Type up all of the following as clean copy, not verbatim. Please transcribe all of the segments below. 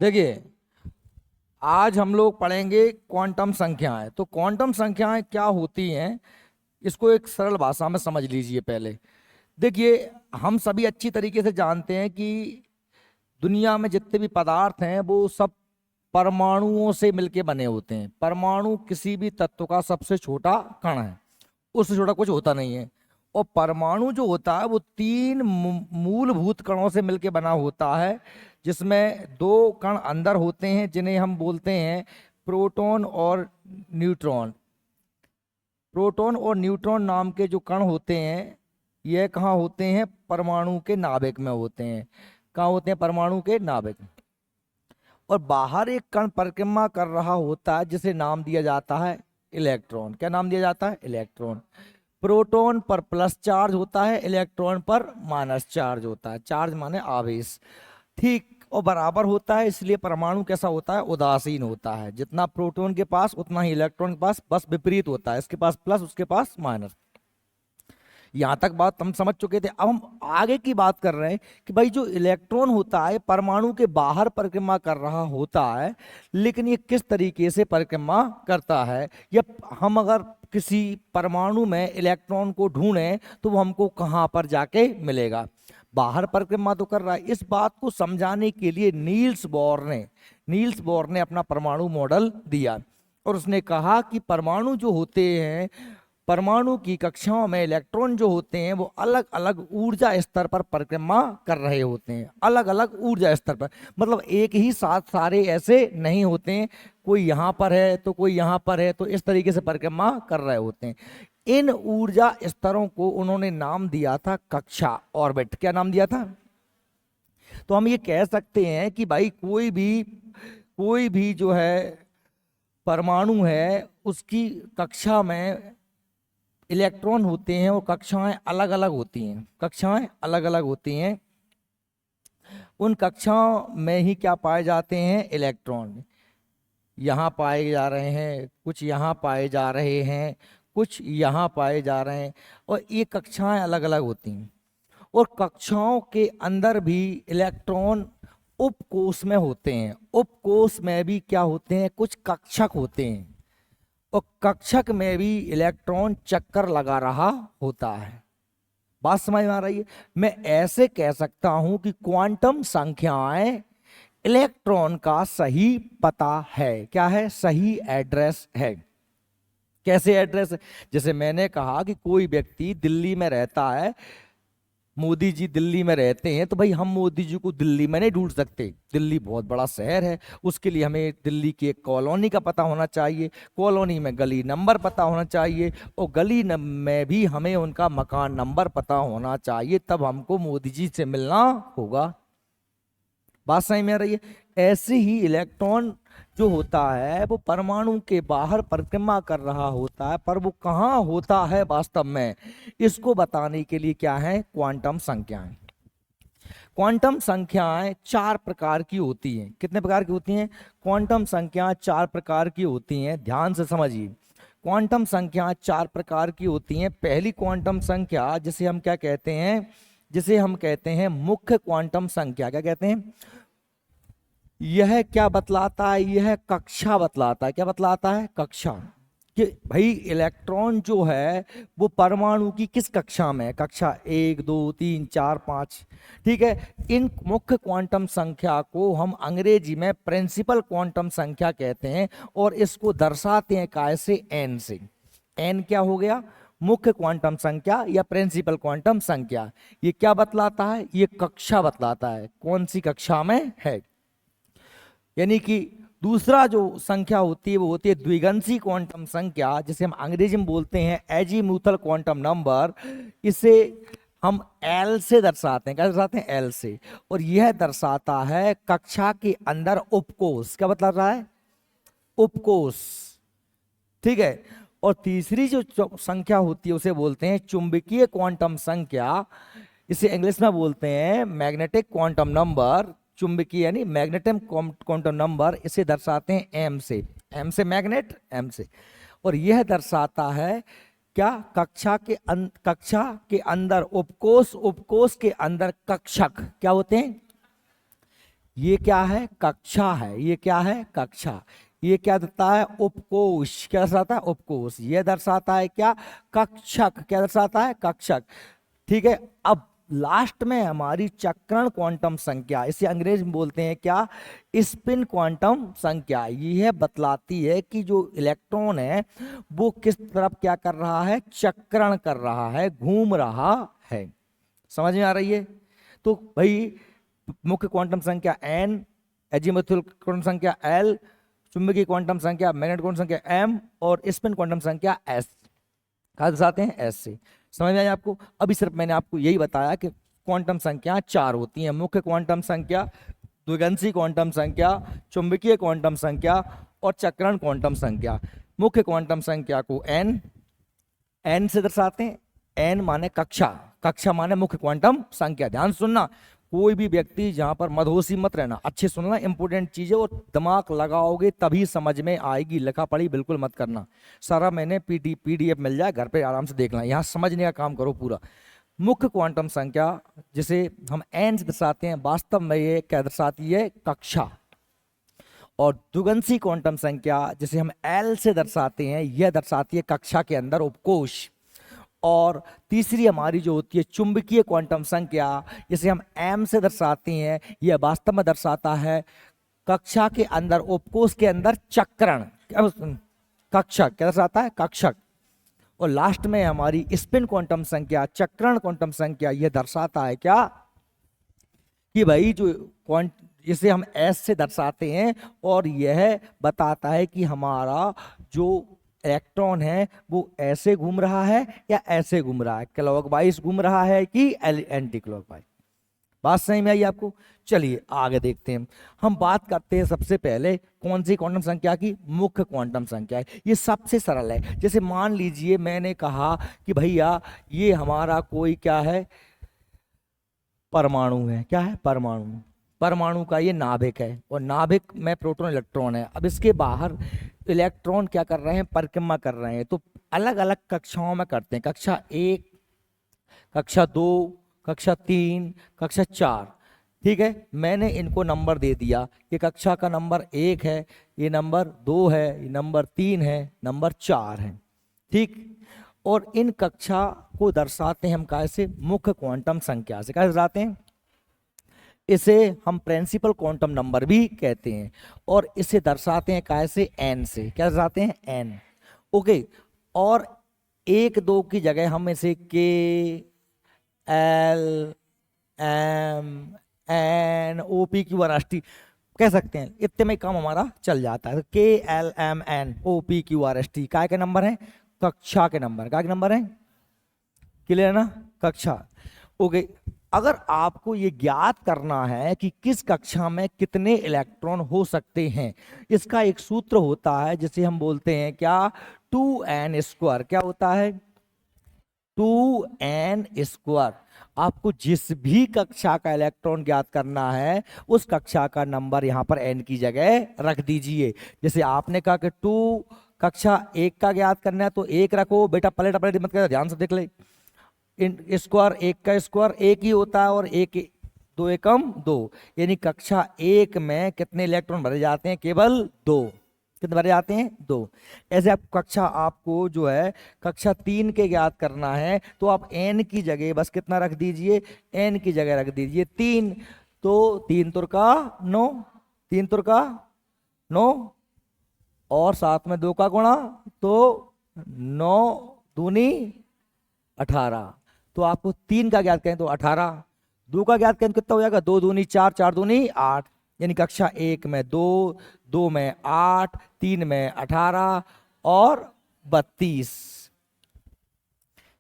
देखिए, आज हम लोग पढ़ेंगे क्वांटम संख्याएं। तो क्वांटम संख्याएं क्या होती हैं, इसको एक सरल भाषा में समझ लीजिए पहले। देखिए, हम सभी अच्छी तरीके से जानते हैं कि दुनिया में जितने भी पदार्थ हैं वो सब परमाणुओं से मिलके बने होते हैं। परमाणु किसी भी तत्व का सबसे छोटा कण है, उससे छोटा कुछ होता नहीं है। और परमाणु जो होता है वो तीन मूलभूत कणों से मिलके बना होता है, जिसमें दो कण अंदर होते हैं जिन्हें हम बोलते हैं प्रोटॉन और न्यूट्रॉन। प्रोटॉन और न्यूट्रॉन नाम के जो कण होते हैं, यह कहाँ होते हैं? परमाणु के नाभिक में होते हैं। कहाँ होते हैं? परमाणु के नाभिक। और बाहर एक कण परिक्रमा कर रहा होता है जिसे नाम दिया जाता है इलेक्ट्रॉन। क्या नाम दिया जाता है? इलेक्ट्रॉन। प्रोटॉन पर प्लस चार्ज होता है, इलेक्ट्रॉन पर माइनस चार्ज होता है। चार्ज माने आवेश, ठीक और बराबर होता है। इसलिए परमाणु कैसा होता है? उदासीन होता है। जितना प्रोटॉन के पास उतना ही इलेक्ट्रॉन के पास, बस विपरीत होता है। इसके पास प्लस, उसके पास माइनस। यहां तक बात हम समझ चुके थे। अब हम आगे की बात कर रहे हैं कि भाई जो इलेक्ट्रॉन होता है परमाणु के बाहर परिक्रमा कर रहा होता है, लेकिन ये किस तरीके से परिक्रमा करता है, या हम अगर किसी परमाणु में इलेक्ट्रॉन को ढूंढें तो वो हमको कहाँ पर जाके मिलेगा? बाहर परिक्रमा तो कर रहा है। इस बात को समझाने के लिए नील्स बोर ने अपना परमाणु मॉडल दिया और उसने कहा कि परमाणु जो होते हैं, परमाणु की कक्षाओं में इलेक्ट्रॉन जो होते हैं वो अलग अलग ऊर्जा स्तर पर परिक्रमा कर रहे होते हैं। अलग अलग ऊर्जा स्तर पर, मतलब एक ही साथ सारे ऐसे नहीं होते हैं। कोई यहाँ पर है तो कोई यहाँ पर है, तो इस तरीके से परिक्रमा कर रहे होते हैं। इन ऊर्जा स्तरों को उन्होंने नाम दिया था कक्षा, ऑर्बिट। क्या नाम दिया था? तो हम ये कह सकते हैं कि भाई कोई भी जो है परमाणु है, उसकी कक्षा में इलेक्ट्रॉन होते हैं, वो कक्षाएं अलग अलग होती हैं। कक्षाएं अलग अलग होती हैं। उन कक्षाओं में ही क्या पाए जाते हैं? इलेक्ट्रॉन। यहाँ पाए जा रहे हैं, कुछ यहाँ पाए जा रहे हैं, कुछ यहाँ पाए जा रहे हैं, और ये कक्षाएं अलग अलग होती हैं। और कक्षाओं के अंदर भी इलेक्ट्रॉन उपकोष में होते हैं। उपकोष में भी क्या होते हैं? कुछ कक्षक होते हैं। और कक्षक में भी इलेक्ट्रॉन चक्कर लगा रहा होता है। बात समझ में आ रही है? मैं ऐसे कह सकता हूं कि क्वांटम संख्याएं इलेक्ट्रॉन का सही पता है। क्या है? सही एड्रेस है। कैसे एड्रेस है? जैसे मैंने कहा कि कोई व्यक्ति दिल्ली में रहता है, मोदी जी दिल्ली में रहते हैं, तो भाई हम मोदी जी को दिल्ली में नहीं ढूंढ सकते। दिल्ली बहुत बड़ा शहर है, उसके लिए हमें दिल्ली की एक कॉलोनी का पता होना चाहिए, कॉलोनी में गली नंबर पता होना चाहिए, और में भी हमें उनका मकान नंबर पता होना चाहिए, तब हमको मोदी जी से मिलना होगा। बात सही में आ रही है? ऐसे ही इलेक्ट्रॉन जो होता है वो परमाणु के बाहर परिक्रमा कर रहा होता है, पर वो कहाँ होता है वास्तव में, इसको बताने के लिए क्या है? क्वांटम संख्याएं। क्वांटम संख्याएं चार प्रकार की होती हैं। कितने प्रकार की होती हैं? क्वांटम संख्याएं चार प्रकार की होती हैं। ध्यान से समझिए, क्वांटम संख्याएं चार प्रकार की होती हैं। पहली क्वांटम संख्या जिसे हम क्या कहते हैं? जिसे हम कहते हैं मुख्य क्वांटम संख्या। क्या कहते हैं? यह क्या बतलाता है? यह कक्षा बतलाता है। क्या बतलाता है? कक्षा। कि भाई इलेक्ट्रॉन जो है वो परमाणु की किस कक्षा में है? कक्षा 1, 2, 3, 4, 5। ठीक है। इन मुख्य क्वांटम संख्या को हम अंग्रेजी में प्रिंसिपल क्वांटम संख्या कहते हैं, और इसको दर्शाते हैं कैसे? एन से। एन क्या हो गया? मुख्य क्वांटम संख्या या प्रिंसिपल क्वांटम संख्या। ये क्या बतलाता है? ये कक्षा बतलाता है, कौन सी कक्षा में है। यानी कि दूसरा जो संख्या होती है वो होती है द्विगंशी क्वांटम संख्या, जिसे हम अंग्रेजी में बोलते हैं एजीमुथल क्वांटम नंबर। इसे हम एल से दर्शाते हैं। क्या दर्शाते हैं? एल से। और यह दर्शाता है कक्षा के अंदर उपकोष। क्या बतला रहा है? उपकोष। ठीक है। और तीसरी जो संख्या होती है उसे बोलते हैं चुंबकीय क्वांटम संख्या। इसे इंग्लिश में बोलते हैं मैग्नेटिक क्वांटम नंबर। चुंबकीय यानी मैग्नेटिक क्वांटम नंबर, इसे दर्शाते हैं एम से। एम से मैग्नेट, एम से। और यह दर्शाता है क्या? कक्षा के अंदर उपकोष, उपकोष के अंदर कक्षक। क्या होते हैं? ये क्या है? कक्षा है। ये क्या है? कक्षा। ये क्या देता है? उपकोष। क्या दर्शाता है? उपकोष। ये दर्शाता है क्या? कक्षक। क्या दर्शाता है? कक्षक। ठीक है। अब लास्ट में हमारी चक्रण क्वांटम संख्या, इसे अंग्रेजी में बोलते हैं क्या? स्पिन क्वांटम संख्या। यह बतलाती है कि जो इलेक्ट्रॉन है वो किस तरफ क्या कर रहा है? चक्रण कर रहा है, घूम रहा है। समझ में आ रही है? तो भाई मुख्य क्वांटम संख्या n, एजीमुथल क्वांटम संख्या l, चुंबकीय क्वांटम संख्या, मैग्नेटिक क्वांटम संख्या m, और स्पिन क्वांटम संख्या s। कहा दर्शाते हैं? s से। समझ में आया आपको? अभी सिर्फ मैंने आपको यही बताया कि क्वांटम संख्या 4 होती हैं: मुख्य क्वांटम संख्या, द्विगंशी क्वांटम संख्या, चुंबकीय क्वांटम संख्या और चक्रण क्वांटम संख्या। मुख्य क्वांटम संख्या को n से दर्शाते हैं। n माने कक्षा, कक्षा माने मुख्य क्वांटम संख्या। ध्यान सुनना, कोई भी व्यक्ति जहां पर मदहोशी मत रहना, अच्छे सुनना, इंपोर्टेंट चीजें और दिमाग लगाओगे तभी समझ में आएगी। लिखा पढ़ी बिल्कुल मत करना। सारा मैंने पीडीएफ मिल जाए, घर पे आराम से देखना, यहाँ समझने का काम करो पूरा। मुख्य क्वांटम संख्या जिसे हम n से दर्शाते हैं, वास्तव में ये क्या दर्शाती है? कक्षा। और द्विगंशी क्वांटम संख्या जिसे हम l से दर्शाते हैं, यह दर्शाती है कक्षा के अंदर उपकोष। और तीसरी हमारी जो होती है चुंबकीय क्वांटम संख्या, जिसे हम m से दर्शाते हैं, यह वास्तव में दर्शाता है कक्षा के अंदर, उपकोष के अंदर चक्रण। कक्षक। क्या दर्शाता है? कक्षक। और लास्ट में हमारी स्पिन क्वांटम संख्या, चक्रण क्वांटम संख्या, यह दर्शाता है क्या? कि भाई जो जिसे हम s से दर्शाते हैं, और यह बताता है कि हमारा जो इलेक्ट्रॉन है वो ऐसे घूम रहा है या ऐसे घूम रहा है, क्लॉकवाइज घूम रहा है कि एंटी क्लॉकवाइज। बात सही में आई आपको? चलिए आगे देखते हैं। हम बात करते हैं सबसे पहले कौन सी क्वांटम संख्या की? मुख्य क्वांटम संख्या है। ये सबसे सरल है। जैसे मान लीजिए मैंने कहा कि भैया ये हमारा कोई क्या है? परमाणु है। क्या है? परमाणु। परमाणु का ये नाभिक है, और नाभिक में प्रोटॉन इलेक्ट्रॉन है। अब इसके बाहर इलेक्ट्रॉन क्या कर रहे हैं? परिक्रमा कर रहे हैं। तो अलग अलग कक्षाओं में करते हैं, कक्षा 1, कक्षा 2, कक्षा 3, कक्षा 4। ठीक है, मैंने इनको नंबर दे दिया कि कक्षा का नंबर 1 है, ये नंबर 2 है, ये नंबर 3 है, नंबर 4 है। ठीक। और इन कक्षा को दर्शाते हैं हम कैसे? मुख्य क्वांटम संख्या से। कैसे दर्शाते हैं? इसे हम प्रिंसिपल क्वांटम नंबर भी कहते हैं, और इसे दर्शाते हैं कैसे? n से। क्या दर्शाते हैं? n। ओके। और 1, 2 की जगह हम इसे k, l, m, n, o, p, q, r, s, t कह सकते हैं। इतने में काम हमारा चल जाता है। k, l, m, n, o, p, q, r, s, t काय के नंबर है? कक्षा के नंबर। काय के नंबर है? क्लियर है ना? कक्षा। ओके। अगर आपको ये ज्ञात करना है कि किस कक्षा में कितने इलेक्ट्रॉन हो सकते हैं, इसका एक सूत्र होता है जिसे हम बोलते हैं क्या? 2n²। क्या होता है? 2n²। आपको जिस भी कक्षा का इलेक्ट्रॉन ज्ञात करना है, उस कक्षा का नंबर यहां पर n की जगह रख दीजिए। जैसे आपने कहा कि 2 कक्षा 1 का ज्ञात करना है तो 1 रखो। बेटा पलट पलट मत कर, ध्यान से देख ले। स्क्वायर 1 का स्क्वायर 1 ही होता है, और 1 2 एकम 2, यानी कक्षा 1 में कितने इलेक्ट्रॉन भरे जाते हैं? केवल 2। कितने भरे जाते हैं? 2। ऐसे आप कक्षा, आपको जो है कक्षा 3 के ज्ञात करना है तो आप n की जगह बस कितना रख दीजिए? n की जगह रख दीजिए 3। तो 3 तुर का 9, 3 तुर का 9, और साथ में 2 का गुणा, तो 9 दूनी 18। तो आपको 3 का ज्ञात करें तो 18, 2 का ज्ञात करें तो कितना हो जाएगा? 2 दूनी 4, 4 दूनी 8। यानी कक्षा 1 में 2, 2 में 8, 3 में 18 और 32।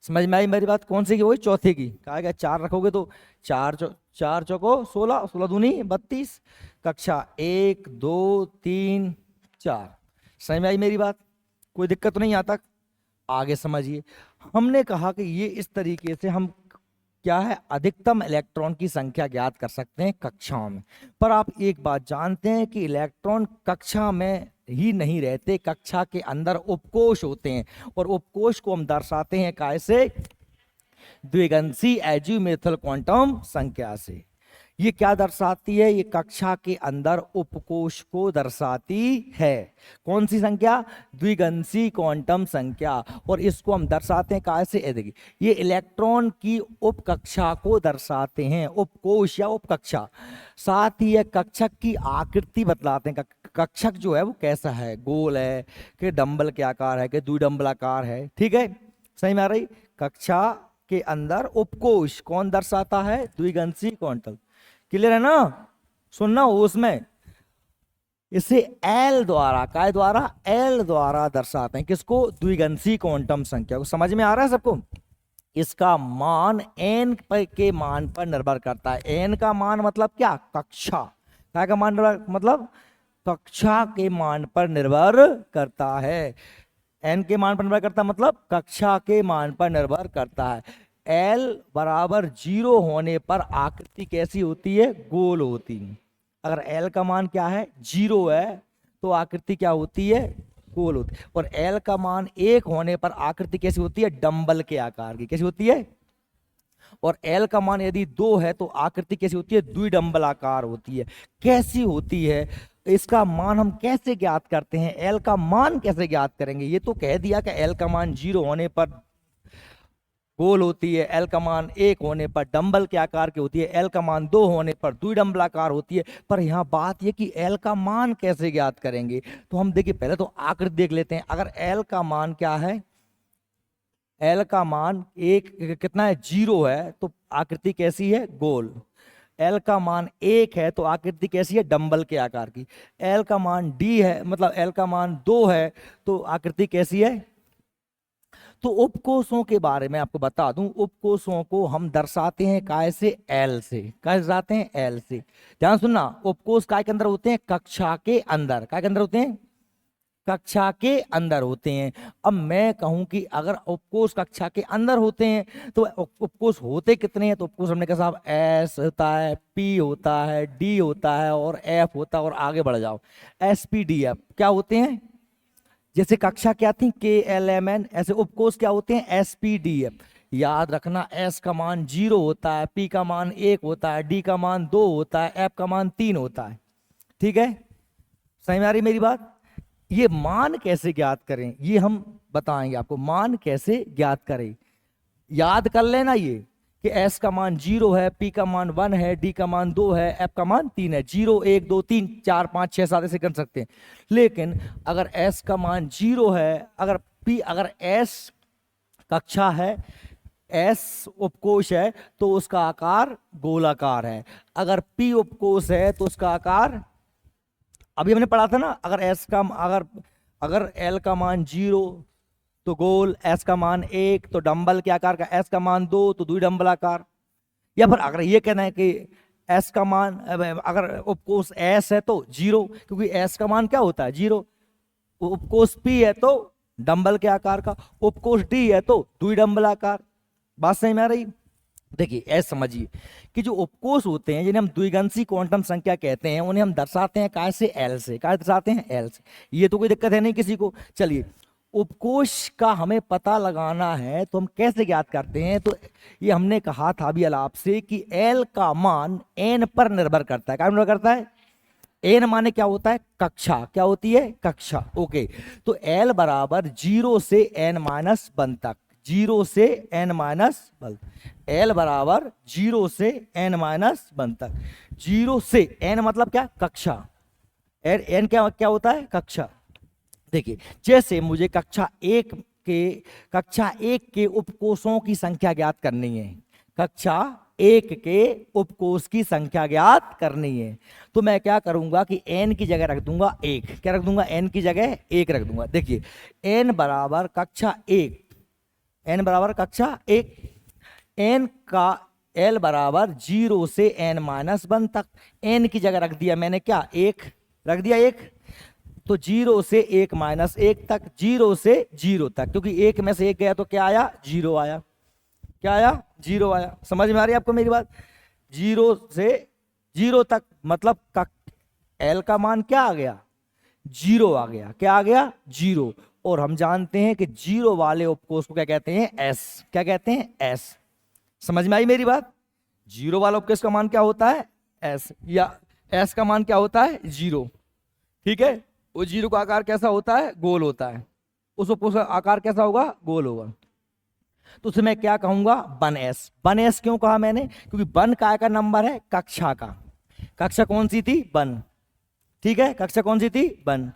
समझ में आई मेरी बात? कौन सी की? वही चौथे की। कहा गया 4 रखोगे तो 4 चौको 16, 16 दूनी 32। कक्षा 1, 2, 3, 4। समझ में आई मेरी बात? कोई दिक्कत तो नहीं आता? आगे समझिए। हमने कहा कि ये इस तरीके से हम क्या है? अधिकतम इलेक्ट्रॉन की संख्या ज्ञात कर सकते हैं कक्षाओं में। पर आप एक बात जानते हैं कि इलेक्ट्रॉन कक्षा में ही नहीं रहते, कक्षा के अंदर उपकोष होते हैं, और उपकोष को हम दर्शाते हैं कैसे? द्विगंशी एजीमुथल क्वांटम संख्या से। ये क्या दर्शाती है? ये कक्षा के अंदर उपकोष को दर्शाती है। कौन सी संख्या? द्विगंशी क्वांटम संख्या। और इसको हम दर्शाते हैं कैसे? देखिए, ये इलेक्ट्रॉन की उपकक्षा को दर्शाते हैं, उपकोष या उपकक्षा। साथ ही ये कक्षक की आकृति बतलाते हैं। कक्षक जो है वो कैसा है? गोल है कि डंबल के आकार है कि द्विडंबलाकार है? ठीक है, सही में आ रही? कक्षा के अंदर उपकोष कौन दर्शाता है? द्विगंशी क्वांटम। क्लियर है ना? सुनना हो उसमें। इसे एल द्वारा, काय द्वारा? एल द्वारा दर्शाते हैं। किसको? द्विगंशी क्वांटम संख्या को। समझ में आ रहा है सबको? इसका मान एन के मान पर निर्भर करता है। एन का मान मतलब क्या? कक्षा। क्या का मान मतलब? कक्षा के मान पर निर्भर करता है। एन के मान पर निर्भर करता मतलब कक्षा के मान पर निर्भर करता है। एल बराबर 0 होने पर आकृति कैसी होती है? गोल होती है। अगर एल का मान क्या है? 0 है तो आकृति क्या होती है? गोल होती है। और एल का मान 1 होने पर आकृति कैसी होती है? डंबल के आकार की। कैसी होती है? और एल का मान यदि 2 है तो आकृति कैसी होती है? द्विडंबलाकार होती है। कैसी होती है? इसका मान हम कैसे ज्ञात करते हैं? एल का मान कैसे ज्ञात करेंगे? ये तो कह दिया कि एल का मान 0 होने पर गोल होती है, एल का मान 1 होने पर डंबल के आकार की होती है, एल का मान 2 होने पर द्विडंबलाकार होती है। पर यहाँ बात ये कि एल का मान कैसे ज्ञात करेंगे? तो हम देखिए पहले तो आकृति देख लेते हैं। अगर एल का मान क्या है? एल का मान 1 कितना है? 0 है तो आकृति कैसी है? गोल। एल का मान 1 है तो आकृति कैसी है? डंबल के आकार की। एल का मान डी है, मतलब एल का मान 2 है तो आकृति कैसी है? तो उपकोषों के बारे में आपको बता दूं, उपकोषों को हम दर्शाते हैं काय से? एल से। काय दर्शाते हैं? एल से। ध्यान सुनना, उपकोष काय के अंदर होते हैं? कक्षा के अंदर। काय के अंदर होते हैं? कक्षा के अंदर होते हैं। अब मैं कहूं कि अगर उपकोष कक्षा के अंदर होते हैं तो उपकोष होते कितने हैं? तो उपकोष हमने कहा साहब एस होता है, पी होता है, डी होता है और एफ होता है। और आगे बढ़ जाओ, एस पी डी एफ क्या होते हैं? जैसे कक्षा क्या थी? के एल एम एन, ऐसे उपकोष क्या होते हैं? S P D F. याद रखना, एस का मान 0 होता है, पी का मान 1 होता है, डी का मान 2 होता है, एफ का मान 3 होता है। ठीक है, समझ में आ रही मेरी बात? ये मान कैसे ज्ञात करें ये हम बताएंगे आपको। मान कैसे ज्ञात करें याद कर लेना ये कि एस का मान 0 है, पी का मान 1 है, डी का मान 2 है, एफ का मान 3 है। 0 1 2 3 4 5 6 7 ऐसे कर सकते हैं। लेकिन अगर एस का मान 0 है, अगर एस कक्षा है, एस उपकोष है तो उसका आकार गोलाकार है। अगर पी उपकोष है तो उसका आकार, अभी हमने पढ़ा था ना, अगर एल का मान 0 तो गोल, एस का मान 1 तो डंबल के आकार का, एस का मान 2 तो द्विडंबलाकार। या फिर अगर ये कहना है कि एस का मान, अगर उपकोष एस है तो 0, क्योंकि एस का मान क्या होता है? 0। उपकोष पी है तो डंबल के आकार का, उपकोष डी है तो द्विडंबलाकार। बात सही में आ रही? देखिए ऐसे समझिए कि जो उपकोष होते हैं जिन्हें हम द्विगंशी क्वांटम संख्या कहते हैं, उन्हें हम दर्शाते हैं काय से? एल से। काय दर्शाते हैं? एल से। ये तो कोई दिक्कत है नहीं किसी को। चलिए, उपकोष का हमें पता लगाना है तो हम कैसे ज्ञात करते हैं? तो ये हमने कहा था अभी अलाप से कि एल का मान एन पर निर्भर करता है। क्या निर्भर करता है? एन माने क्या होता है? कक्षा। क्या होती है? कक्षा। ओके, तो एल बराबर 0 से n माइनस 1 तक, 0 से n माइनस 1, एल बराबर 0 से n माइनस 1 तक। 0 से n मतलब क्या? कक्षा। n क्या क्या होता है? कक्षा। देखिए, जैसे मुझे कक्षा 1 के उपकोषों की संख्या ज्ञात करनी है, कक्षा 1 के उपकोष की संख्या ज्ञात करनी है, तो मैं क्या करूंगा कि n की जगह रख दूंगा 1। क्या रख दूंगा? n की जगह 1 रख दूंगा। देखिए, n बराबर कक्षा 1, n बराबर कक्षा 1, n का l बराबर 0 से n माइनस 1 तक। n की जगह रख दिया मैंने क्या? 1 रख दिया 1, तो 0 से 1 माइनस 1 तक, 0 से 0 तक, क्योंकि 1 में से 1 गया तो क्या आया? 0 आया। क्या आया? 0 आया। समझ में आ रही है आपको मेरी बात? 0 से 0 तक मतलब एल का मान क्या आ गया? 0 आ गया। क्या आ गया? 0। और हम जानते हैं कि 0 वाले उपकोष को क्या कहते हैं? एस। क्या कहते हैं? एस। समझ में आई मेरी बात? 0 वाला उपकोष का मान क्या होता है? एस, या एस का मान क्या होता है 0, ठीक है। वो 0 का आकार कैसा होता है, गोल होता है, उस उपकोष का आकार कैसा होगा, गोल होगा। तो उसे मैं क्या कहूंगा, 1s। 1s क्यों कहा मैंने, क्योंकि 1 काय का नंबर है, कक्षा का। कक्षा कौन सी थी, 1, ठीक है, कक्षा कौन सी थी, 1।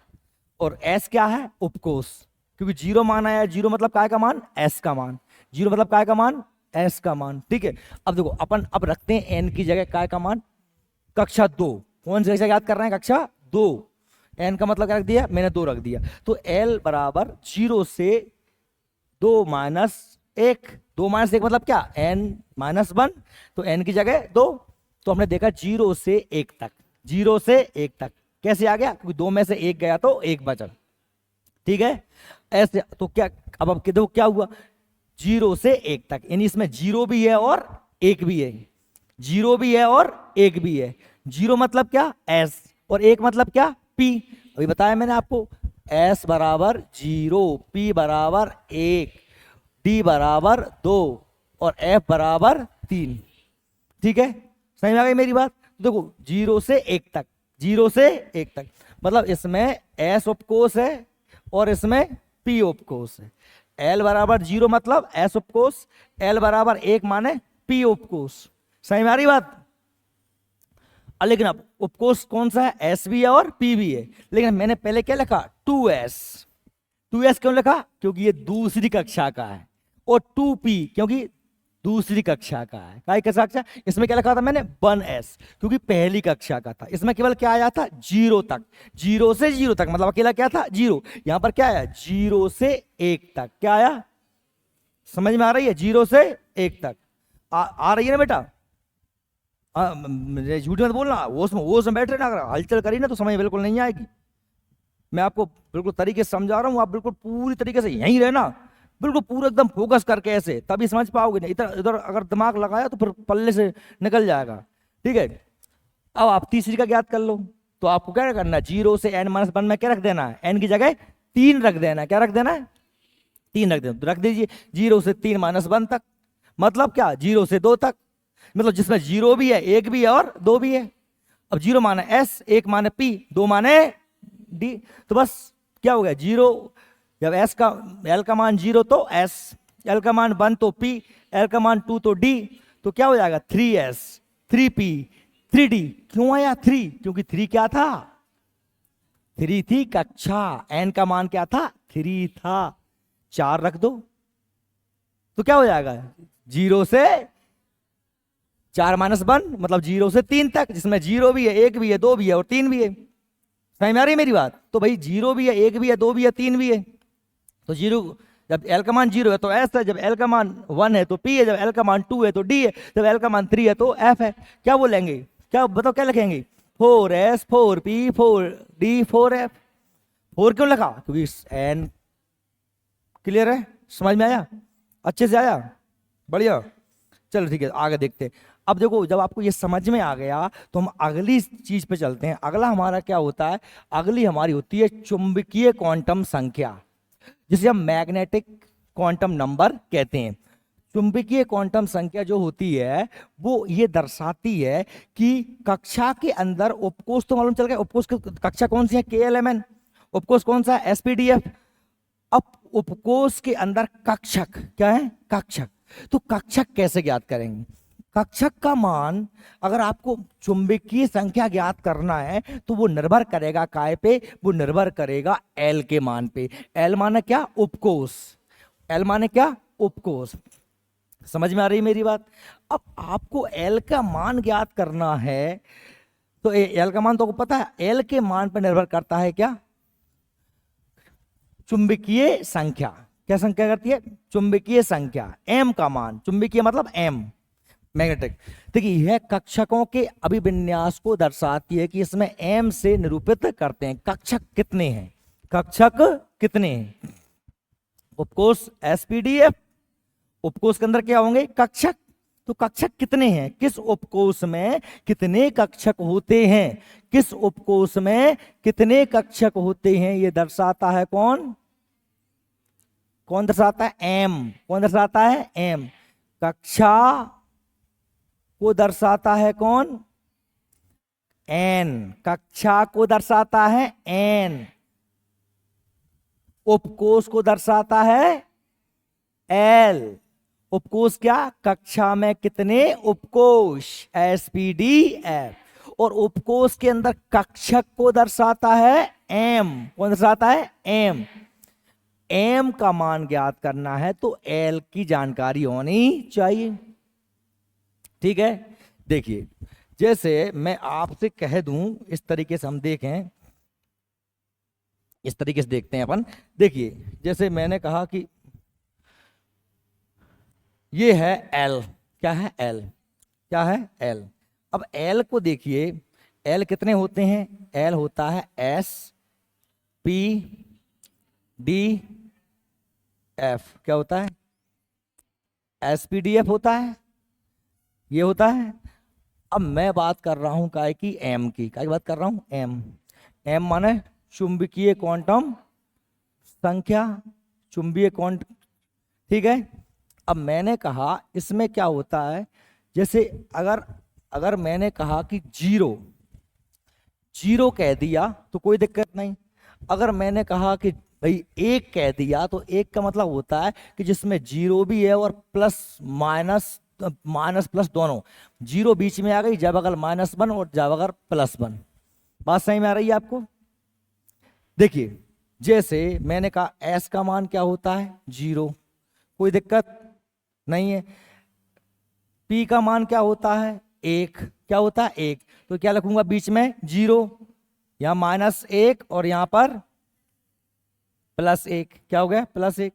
और s क्या है, उपकोष, क्योंकि 0 मान आया, 0 मतलब काय का मान, s का मान, 0 मतलब काय का मान, s का मान, ठीक है। अब देखो अपन अब रखते हैं n की जगह काय का मान, कक्षा 2। कौन सी कक्षा याद कर रहे हैं, कक्षा 2। n का मतलब क्या रख दिया, मैंने 2 रख दिया। तो l बराबर 0 से 2 माइनस 1, 2 माइनस 1 मतलब क्या, n माइनस 1, तो n की जगह 2। तो हमने देखा 0 से 1 तक, 0 से 1 तक कैसे आ गया, क्योंकि 2 में से 1 गया तो 1 बचा, ठीक है। ऐसे तो क्या, अब देखो क्या हुआ, 0 से 1 तक, यानी इसमें 0 भी है और 1 भी है, 0 भी है और 1 भी है। 0 मतलब क्या, s, और 1 मतलब क्या, p। अभी बताया मैंने आपको, s बराबर 0, p बराबर 1, d बराबर 2 और f बराबर 3, ठीक है। समझ में आ गई मेरी बात। देखो 0 से 1 तक, 0 से 1 तक मतलब इसमें s उपकोष है और इसमें p उपकोष है। l बराबर 0 मतलब s उपकोष, l बराबर 1 माने p उपकोष। समझ में आ रही बात। लेकिन अब उपकोष कौन सा है, s भी है और p भी है, लेकिन मैंने पहले क्या लिखा, 2s। 2s क्यों लिखा, क्योंकि ये दूसरी कक्षा का है, और 2p क्योंकि दूसरी कक्षा का है। काय कक्षा, इसमें क्या लिखा था मैंने, 1s, क्योंकि पहली कक्षा का था। इसमें केवल क्या आया था, 0 तक, 0 से 0 तक मतलब अकेला क्या था, 0। यहां पर क्या आया, 0 से 1 तक, क्या आया, समझ में आ रही है, 0 से 1 तक आ रही है ना बेटा। झूठ मत बोलना, वो उसमें बैठे ना, अगर हलचल करी ना तो समझ बिल्कुल नहीं आएगी। मैं आपको बिल्कुल तरीके से समझा रहा हूँ, आप बिल्कुल पूरी तरीके से यहीं रहना, बिल्कुल पूरा एकदम फोकस करके, ऐसे तभी समझ पाओगे, नहीं इधर इधर अगर दिमाग लगाया तो फिर पल्ले से निकल जाएगा, ठीक है। अब आप तीसरी का ज्ञात कर लो। तो आपको क्या करना है, 0 से n-1 में क्या रख देना है, n की जगह 3 रख देना है। क्या रख देना है, 3 रख देना। तो रख दीजिए 0 से 3 -1 तक, मतलब क्या, 0 से 2 तक, मतलब जिसमें 0 भी है, 1 भी है और 2 भी है। अब 0 माने s, 1 माने p, 2 माने d, तो बस क्या हो गया, 0, जब s का l का मान 0 तो s, l का मान 1 तो p, l का मान 2 तो d, तो क्या हो जाएगा 3s, 3p, 3d। क्यों आया 3, क्योंकि 3 क्या था, 3 थी कक्षा, n का मान क्या था, 3 था। 4 रख दो तो क्या हो जाएगा, 0 से 4 -1 मतलब 0 से 3 तक, जिसमें 0 भी है, 1 भी है, 2 भी है और 3 भी है। समझ में आ रही है मेरी बात। तो भाई 0 भी है, 1 भी है, 2 भी है, 3 भी है। तो 0, जब l का मान 0 है तो s है, जब l का मान 1 है तो p है, जब l का मान 2 है तो d है, जब l का मान 3 है तो f है। क्या बोलेंगे, क्या बताओ, क्या लिखेंगे, 4s, 4p, 4d, 4f। 4 क्यों लिखा, क्योंकि n क्लियर है, समझ में आया, अच्छे से आया, बढ़िया। चलो ठीक है, आगे देखते हैं। अब देखो जब आपको ये समझ में आ गया तो हम अगली चीज पे चलते हैं। अगला हमारा क्या होता है, अगली हमारी होती है चुंबकीय क्वांटम संख्या, जिसे हम मैग्नेटिक क्वांटम नंबर कहते हैं। चुंबकीय क्वांटम संख्या जो होती है वो ये दर्शाती है कि कक्षा के अंदर उपकोष, तो मालूम चल गया उपकोष की कक्षा कौन सी है, KLMN। उपकोष कौन सा है, SPDF। अब उपकोष के अंदर कक्षक क्या है, कक्षक। तो कक्षक कैसे ज्ञात करेंगे, कक्षक का मान, अगर आपको चुंबकीय संख्या ज्ञात करना है तो वो निर्भर करेगा काय पे, वो निर्भर करेगा L के मान पे। L माने क्या, उपकोष, L माने क्या, उपकोष। समझ में आ रही है मेरी बात। अब आपको L का मान ज्ञात करना है तो L का मान तो आपको पता है, L के मान पर निर्भर करता है क्या, चुंबकीय संख्या। क्या संख्या करती है, चुंबकीय संख्या, m का मान, चुंबकीय मतलब m, मैग्नेटिक। देखिए यह कक्षकों के अभिविन्यास को दर्शाती है कि इसमें m से निरूपित करते हैं कक्षक कितने हैं, कक्षक कितने हैं। उपकोष SPDF, उपकोष के अंदर क्या होंगे, कक्षक। तो कक्षक कितने हैं, किस उपकोष में कितने कक्षक होते हैं, किस उपकोष में कितने कक्षक होते हैं, ये दर्शाता है कौन, कौन दर्शाता है, m। कौन दर्शाता है, m। कक्षा को दर्शाता है कौन, एन, कक्षा को दर्शाता है एन, उपकोष को दर्शाता है एल। उपकोष क्या, कक्षा में कितने उपकोष, एसपीडीएफ। और उपकोष के अंदर कक्षक को दर्शाता है एम, कौन दर्शाता है एम। एम का मान ज्ञात करना है तो एल की जानकारी होनी चाहिए। ठीक है, देखिए जैसे मैं आपसे कह दूं, इस तरीके से हम देखें, इस तरीके से देखते हैं अपन। देखिए जैसे मैंने कहा कि ये है एल, क्या है एल, क्या है एल। अब एल को देखिए, एल कितने होते हैं, एल होता है एस पी डी एफ, क्या होता है एसपीडीएफ होता है, ये होता है। अब मैं बात कर रहा हूं काय की, एम की, काय की बात कर रहा हूं, एम। एम माने चुंबकीय क्वांटम संख्या, चुंबकीय क्वांटम, ठीक है। अब मैंने कहा इसमें क्या होता है, जैसे अगर मैंने कहा कि जीरो, जीरो कह दिया तो कोई दिक्कत नहीं। अगर मैंने कहा कि भाई एक कह दिया तो एक का मतलब होता है कि जिसमें जीरो भी है और प्लस माइनस, माइनस प्लस दोनों, जीरो बीच में आ गई जब अगर माइनस वन और जब अगर प्लस वन। बात सही में आ रही है आपको। देखिए जैसे मैंने कहा एस का मान क्या होता है जीरो, कोई दिक्कत नहीं है। पी का मान क्या होता है एक, क्या होता है एक, तो क्या लिखूंगा बीच में जीरो, यहां माइनस एक और यहां पर प्लस एक, क्या हो गया प्लस एक,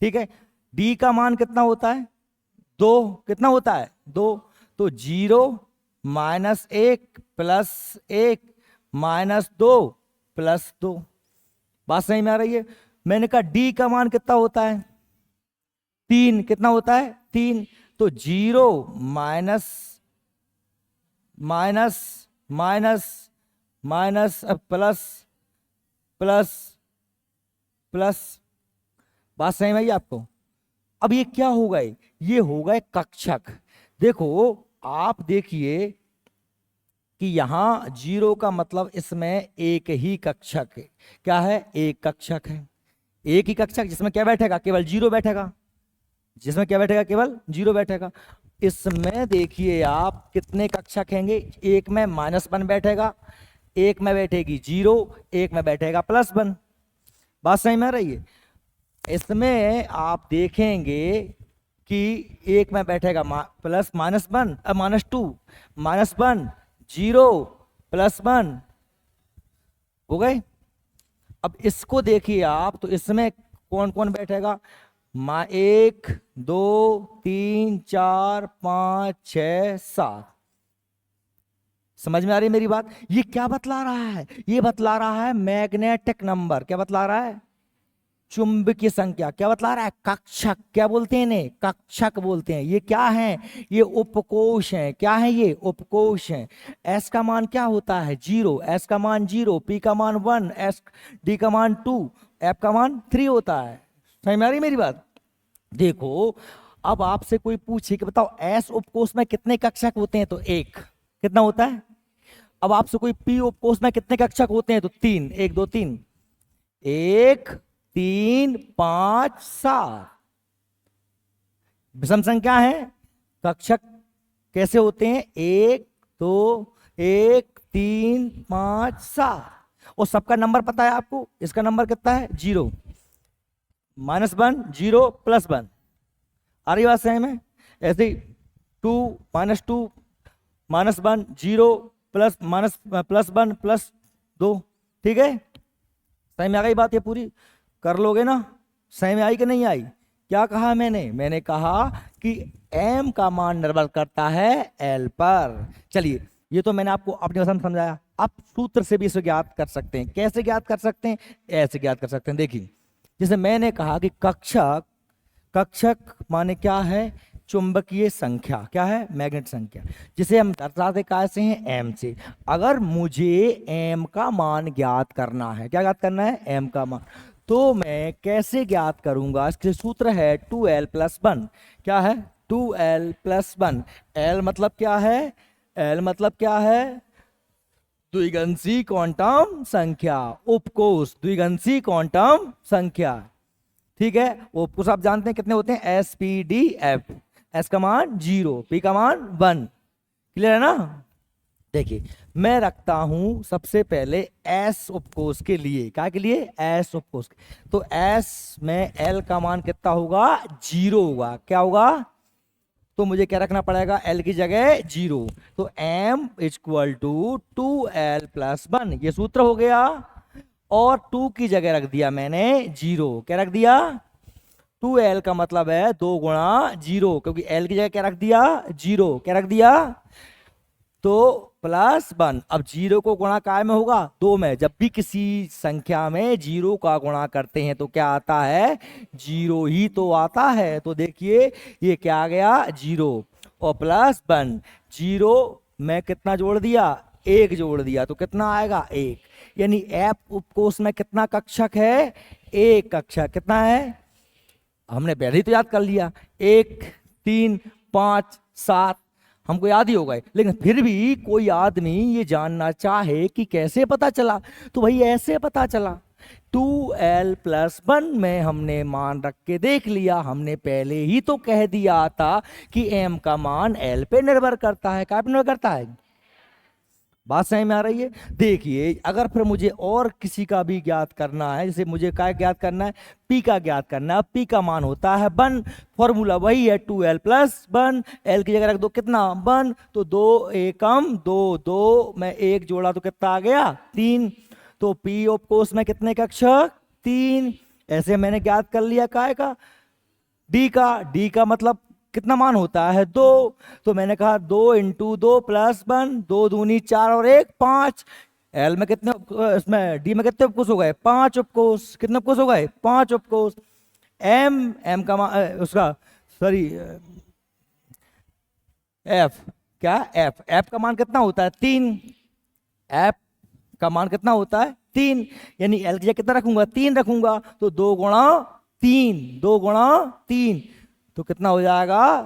ठीक है। डी का मान कितना होता है दो, कितना होता है दो, तो जीरो माइनस एक प्लस एक माइनस दो प्लस दो। बात सही में आ रही है। मैंने कहा डी का मान कितना होता है तीन, कितना होता है तीन, तो zero minus minus minus minus plus plus plus. बात सही में आई आपको। अब ये क्या होगा, ये होगा एक कक्षक। देखो आप देखिए कि यहां जीरो का मतलब इसमें एक ही कक्षक है, क्या है एक कक्षक है, एक ही कक्षक जिसमें क्या बैठेगा केवल जीरो बैठेगा, जिसमें क्या बैठेगा केवल जीरो बैठेगा। इसमें देखिए आप कितने कक्षक हैंगे, एक में माइनस वन बैठेगा, एक में बैठेगी जीरो, एक में बैठेगा प्लस वन। बात सही में आ रही है। इसमें आप देखेंगे कि एक में बैठेगा plus minus one, minus two, minus one, zero, plus one, हो गए। अब इसको देखिए आप, तो इसमें कौन कौन बैठेगा, एक दो तीन चार पांच छह सात। समझ में आ रही है मेरी बात। ये क्या बतला रहा है, ये बतला रहा है मैग्नेटिक नंबर, क्या बतला रहा है चुंबकीय संख्या, क्या बतला रहा है कक्षक, क्या बोलते हैं इन्हें कक्षक बोलते हैं। ये क्या है, ये उपकोष हैं, क्या है ये उपकोष हैं। एस का मान क्या होता है जीरो, एस का मान जीरो, पी का मान वन, एस डी का मान टू, एफ का मान थ्री होता है। समझ में आ रही मेरी बात। देखो अब आपसे कोई पूछे कि बताओ एस उपकोष में कितने कक्षक होते हैं, तो एक, कितना होता है। अब आपसे कोई पी उपकोष में कितने कक्षक होते हैं, तो तीन, एक दो तीन, एक तीन पांच सात। विषम संख्या है, कक्षक कैसे होते हैं एक दो एक तीन पांच सात, और सबका नंबर पता है आपको। इसका नंबर कितना है zero, minus one, zero, plus one. आ रही बात सही में। ऐसे ही two minus two, minus one, zero, plus minus plus one, plus दो, ठीक है। सही में आ गई बात, ये पूरी कर लोगे ना। सही में आई कि नहीं आई। क्या कहा मैंने कहा कि m का मान निर्भर करता है l पर। चलिए ये तो मैंने आपको अपनी भाषा में समझाया। आप सूत्र से भी इसे ज्ञात कर सकते हैं। कैसे ज्ञात कर सकते हैं, ऐसे ज्ञात कर सकते हैं। देखिए जैसे मैंने कहा कि कक्षक, कक्षक माने क्या है चुंबकीय संख्या, क्या है मैग्नेट संख्या, जिसे हम दर्शाते कैसे हैं m से। अगर मुझे m का मान ज्ञात करना है, क्या ज्ञात करना है m का मान, तो मैं कैसे ज्ञात करूंगा। इसके सूत्र है 2l प्लस वन। क्या है 2l प्लस वन। l मतलब क्या है, l मतलब क्या है द्विगंशी क्वांटम संख्या, उपकोष द्विगंशी क्वांटम संख्या। ठीक है, उपकोष आप जानते हैं कितने होते हैं, S P D F. S का मान 0, पी का मान 1। क्लियर है ना। देखिए मैं रखता हूं सबसे पहले एस उपकोष के लिए, क्या के लिए, एस उपकोष। तो एस में एल का मान कितना होगा, 0 होगा। क्या होगा, तो मुझे क्या रखना पड़ेगा, एल की जगह 0। तो m equal to 2l plus 1, ये सूत्र हो गया। और 2 की जगह रख दिया मैंने 0। क्या रख दिया, 2l का मतलब है 2 गुणा 0, क्योंकि l की जगह क्या रख दिया, 0। क्या रख दिया, तो प्लस 1। अब 0 को गुणा काय में होगा, 2 में। जब भी किसी संख्या में 0 का गुणा करते हैं तो क्या आता है, 0 ही तो आता है। तो देखिए ये क्या आ गया, 0 और प्लस 1। 0 में कितना जोड़ दिया, 1 जोड़ दिया, तो कितना आएगा, 1। यानी एफ उपकोष में कितना कक्षक है, 1 कक्षक। कितना है, हमने पहले ही तो याद कर लिया, 1 3 5 7 हमको याद ही होगा। लेकिन फिर भी कोई आदमी ये जानना चाहे कि कैसे पता चला, तो भाई ऐसे पता चला। 2l प्लस 1 में हमने मान रख के देख लिया। हमने पहले ही तो कह दिया था कि m का मान l पे निर्भर करता है। क्या पे निर्भर करता है, बात समझ में आ रही है। देखिए अगर फिर मुझे और किसी का भी ज्ञात करना है, जैसे मुझे क्या ज्ञात करना है, p का ज्ञात करना है। p का मान होता है 1, फॉर्मूला वही है 2l प्लस 1। l की जगह रख दो कितना, 1। तो 2 एकम 2, 2 में 1 जोड़ा तो कितना आ गया, 3। तो p उपकोष में कितने कक्षक, 3। ऐसे मैंने ज्ञात कर लिया काय का, d का मतलब कितना मान होता है, 2। तो मैंने कहा 2 इंटू 2 प्लस 1, 2 दूनी 4 और 1 5। एल में कितने, इसमें डी में कितने उपकोष हो गए, 5 उपकोष। कितने उपकोष हो गए, 5 उपकोष। एम का मान उसका सॉरी एफ, क्या एफ का मान कितना होता है, 3। एफ का मान कितना होता है, 3। यानी एल की जगह कितना रखूंगा, 3 रखूंगा। तो 2 गुणा 3, 2 गुणा 3, तो कितना हो जाएगा,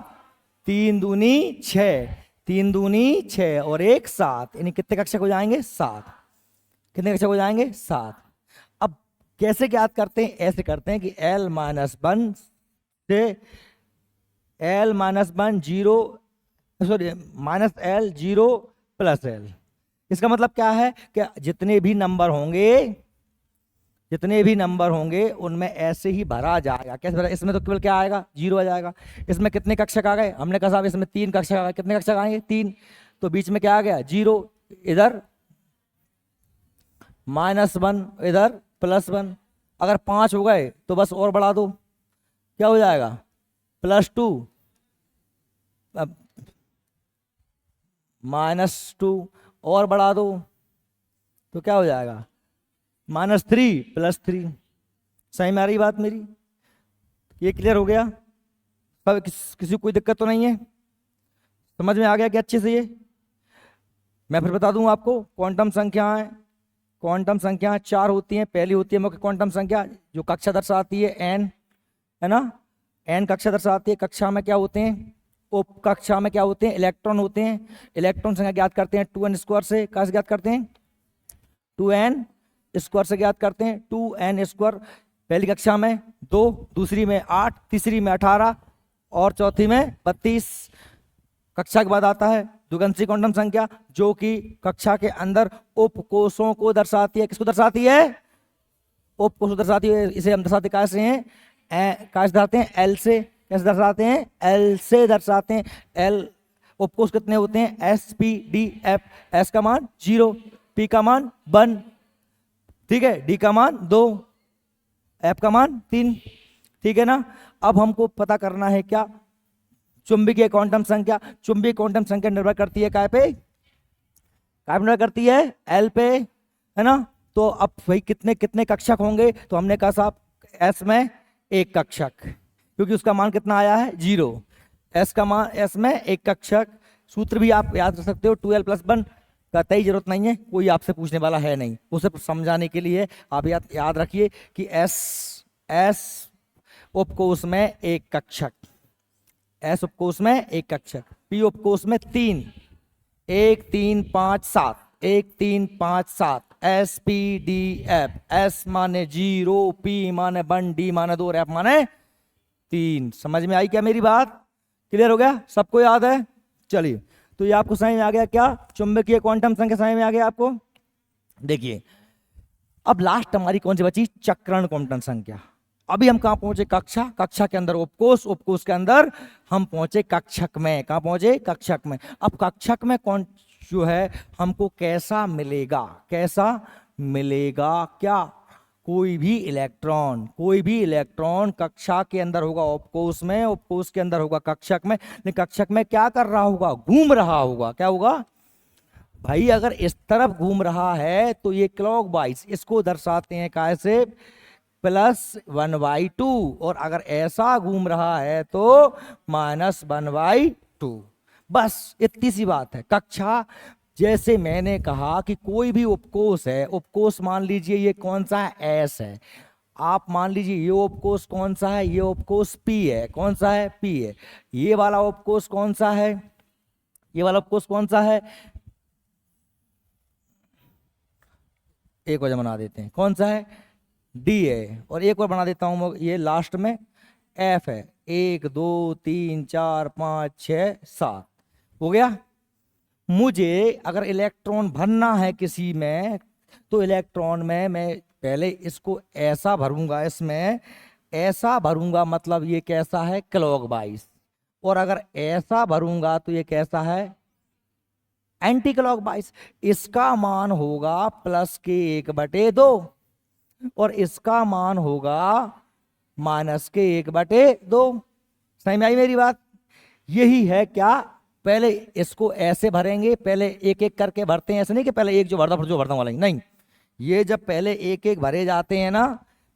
3 दूनी 6, 3 दूनी 6 और 1 7। यानी कितने कक्षक हो जाएंगे, 7। कितने कक्षक हो जाएंगे, 7। अब कैसे ज्ञात करते हैं, ऐसे करते हैं कि l माइनस 1 से l minus 1 0, sorry minus l 0 plus l। इसका मतलब क्या है कि जितने भी नंबर होंगे उनमें ऐसे ही भरा जाएगा। कैसे भरा, इसमें तो केवल क्या आएगा, 0 आ जाएगा। इसमें कितने कक्षक आ गए, हमने कहा साहब इसमें 3 कक्षक आ गए। कितने कक्षक आएंगे, 3। तो बीच में क्या आ गया, 0। इधर -1, इधर +1। अगर 5 हो गए तो बस और बढ़ा दो, क्या हो जाएगा, +2, अब -2 और बढ़ा दो तो क्या हो जाएगा, -3 +3। सही में आ रही बात मेरी, ये क्लियर हो गया सब, किसी को कोई दिक्कत तो नहीं है, समझ में आ गया कि अच्छे से। ये मैं फिर बता दूं आपको, क्वांटम संख्याएं 4 होती हैं। पहली होती है मुख्य क्वांटम संख्या जो कक्षा दर्शाती है n, है ना, n कक्षा दर्शाती है। कक्षा में क्या होते हैं, उप कक्षा में क्या होते हैं, इलेक्ट्रॉन होते हैं। इलेक्ट्रॉन संख्या ज्ञात करते हैं 2n स्क्वायर से। कैसे ज्ञात करते हैं, 2n स्क्वायर से ज्ञात करते हैं। 2n स्क्वायर पहली कक्षा में 2, दूसरी में 8, तीसरी में 18 और चौथी में 32। कक्षा के बाद आता है द्विगंशी क्वांटम संख्या जो कि कक्षा के अंदर उपकोषों को दर्शाती है। किसको दर्शाती है, उपकोषों दर्शाती है। इसे हम दर्शाते कैसे हैं, कैसे दर्शाते हैं, एल से। कैसे दर्शाते हैं, एल से दर्शाते हैं। एल उपकोष कितने होते हैं, S P D F. S का मान 0, पी का मान 1, ठीक है, डी का मान 2, एफ का मान 3, ठीक है ना। अब हमको पता करना है क्या, चुंबकीय क्वांटम संख्या। चुंबकीय क्वांटम संख्या निर्भर करती है काय पे, काय निर्भर करती है, एल पे, है ना। तो अब भाई कितने कितने कक्षक होंगे, तो हमने कहा साहब एस में 1 कक्षक, क्योंकि उसका मान कितना आया है, 0। एस का मान, एस में 1 कक्षक। सूत्र भी आप याद रख सकते हो, 2l + 1 का तय जरूरत नहीं है, कोई आपसे पूछने वाला है नहीं, वो सिर्फ समझाने के लिए आप याद रखिए कि एस उपकोष में 1 कक्षक, एस उपकोष में 1 कक्षक, पी उपकोष में 3, 1 3 5 7, 1 3 5 7, S P D F. S माने 0, पी माने 1, डी माने 2 और एफ माने 3। समझ में आई क्या मेरी बात? क्लियर हो गया? सबको याद है? चलिए, तो ये आपको समझ में आ गया क्या? चुंबकीय क्वांटम संख्या समझ में आ गया आपको? देखिए, अब लास्ट हमारी कौन सी बची? चक्रण क्वांटम संख्या। अभी हम कहां पहुंचे? कक्षा। कक्षा के अंदर उपकोष, उपकोष के अंदर हम पहुंचे कक्षक में। कहां पहुंचे? कक्षक में। अब कक्षक में कौन जो है हमको कैसा मिलेगा? कैसा मिलेगा? क्या? कोई भी इलेक्ट्रॉन कक्षा के अंदर होगा उपकोष में, उपकोष के अंदर होगा कक्षक में। लेकिन कक्षक में क्या कर रहा होगा? घूम रहा होगा। क्या होगा भाई? अगर इस तरफ घूम रहा है तो ये क्लॉकवाइज, इसको दर्शाते हैं कैसे? +1/2। और अगर ऐसा घूम रहा है तो -1/2। बस इतनी सी बात है। कक्षा, जैसे मैंने कहा कि कोई भी उपकोष है, उपकोष मान लीजिए ये कौन सा है? एस है। आप मान लीजिए ये उपकोष कौन सा है? ये उपकोष पी है। कौन सा है? पी है। ये वाला उपकोष कौन सा है? ये वाला उपकोष कौन सा है? एक वजह बना देते हैं, कौन सा है? डी है। और एक और बना देता हूं, ये लास्ट में एफ है। 1 2 3 4 5 6 7 हो गया। मुझे अगर इलेक्ट्रॉन भरना है किसी में, तो इलेक्ट्रॉन में मैं पहले इसको ऐसा भरूंगा, इसमें ऐसा भरूंगा, मतलब ये कैसा है? क्लॉकवाइज। और अगर ऐसा भरूंगा तो ये कैसा है? Anti clockwise. इसका मान होगा +1/2 और इसका मान होगा -1/2। समझ में आई मेरी बात? यही है क्या? पहले इसको ऐसे भरेंगे, पहले एक एक करके भरते हैं। ऐसे नहीं कि पहले एक जो भरता वाला नहीं। ये जब पहले एक एक भरे जाते हैं ना,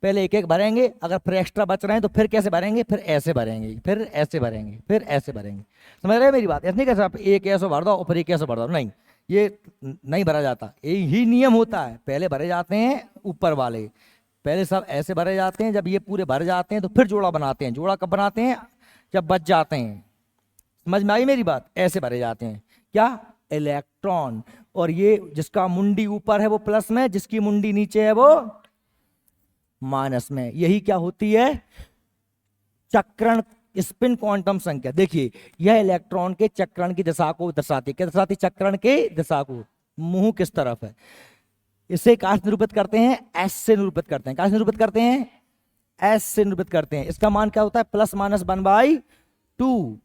पहले एक एक भरेंगे, अगर फिर एक्स्ट्रा बच रहे हैं तो फिर कैसे भरेंगे? फिर ऐसे भरेंगे, फिर ऐसे भरेंगे, फिर ऐसे भरेंगे। समझ रहे हैं मेरी बात? ऐसे नहीं कैसे आप एक ऐसे भर दो और फिर एक ऐसे भर दो, नहीं, ये नहीं भरा जाता। यही नियम होता है। पहले भरे जाते हैं ऊपर वाले, पहले सब ऐसे भरे जाते हैं। जब ये पूरे भर जाते हैं तो फिर जोड़ा बनाते हैं। जोड़ा कब बनाते हैं? जब बच जाते हैं। समझ में आई मेरी बात? ऐसे भरे जाते हैं। क्या? इलेक्ट्रॉन। और ये जिसका मुंडी ऊपर है वो प्लस में, जिसकी मुंडी नीचे है वो माइनस में। यही क्या होती है? चक्रण स्पिन क्वांटम संख्या। देखिए, यह इलेक्ट्रॉन के चक्रण की दिशा को दर्शाती है। क्या दर्शाती? चक्रण के दिशा को। मुंह किस तरफ है? इसे कहां से निरूपित करते हैं? एस से निरूपित करते हैं। कहां से निरूपित करते हैं? एस से निरूपित करते हैं। इसका मान क्या होता है? +-1/2।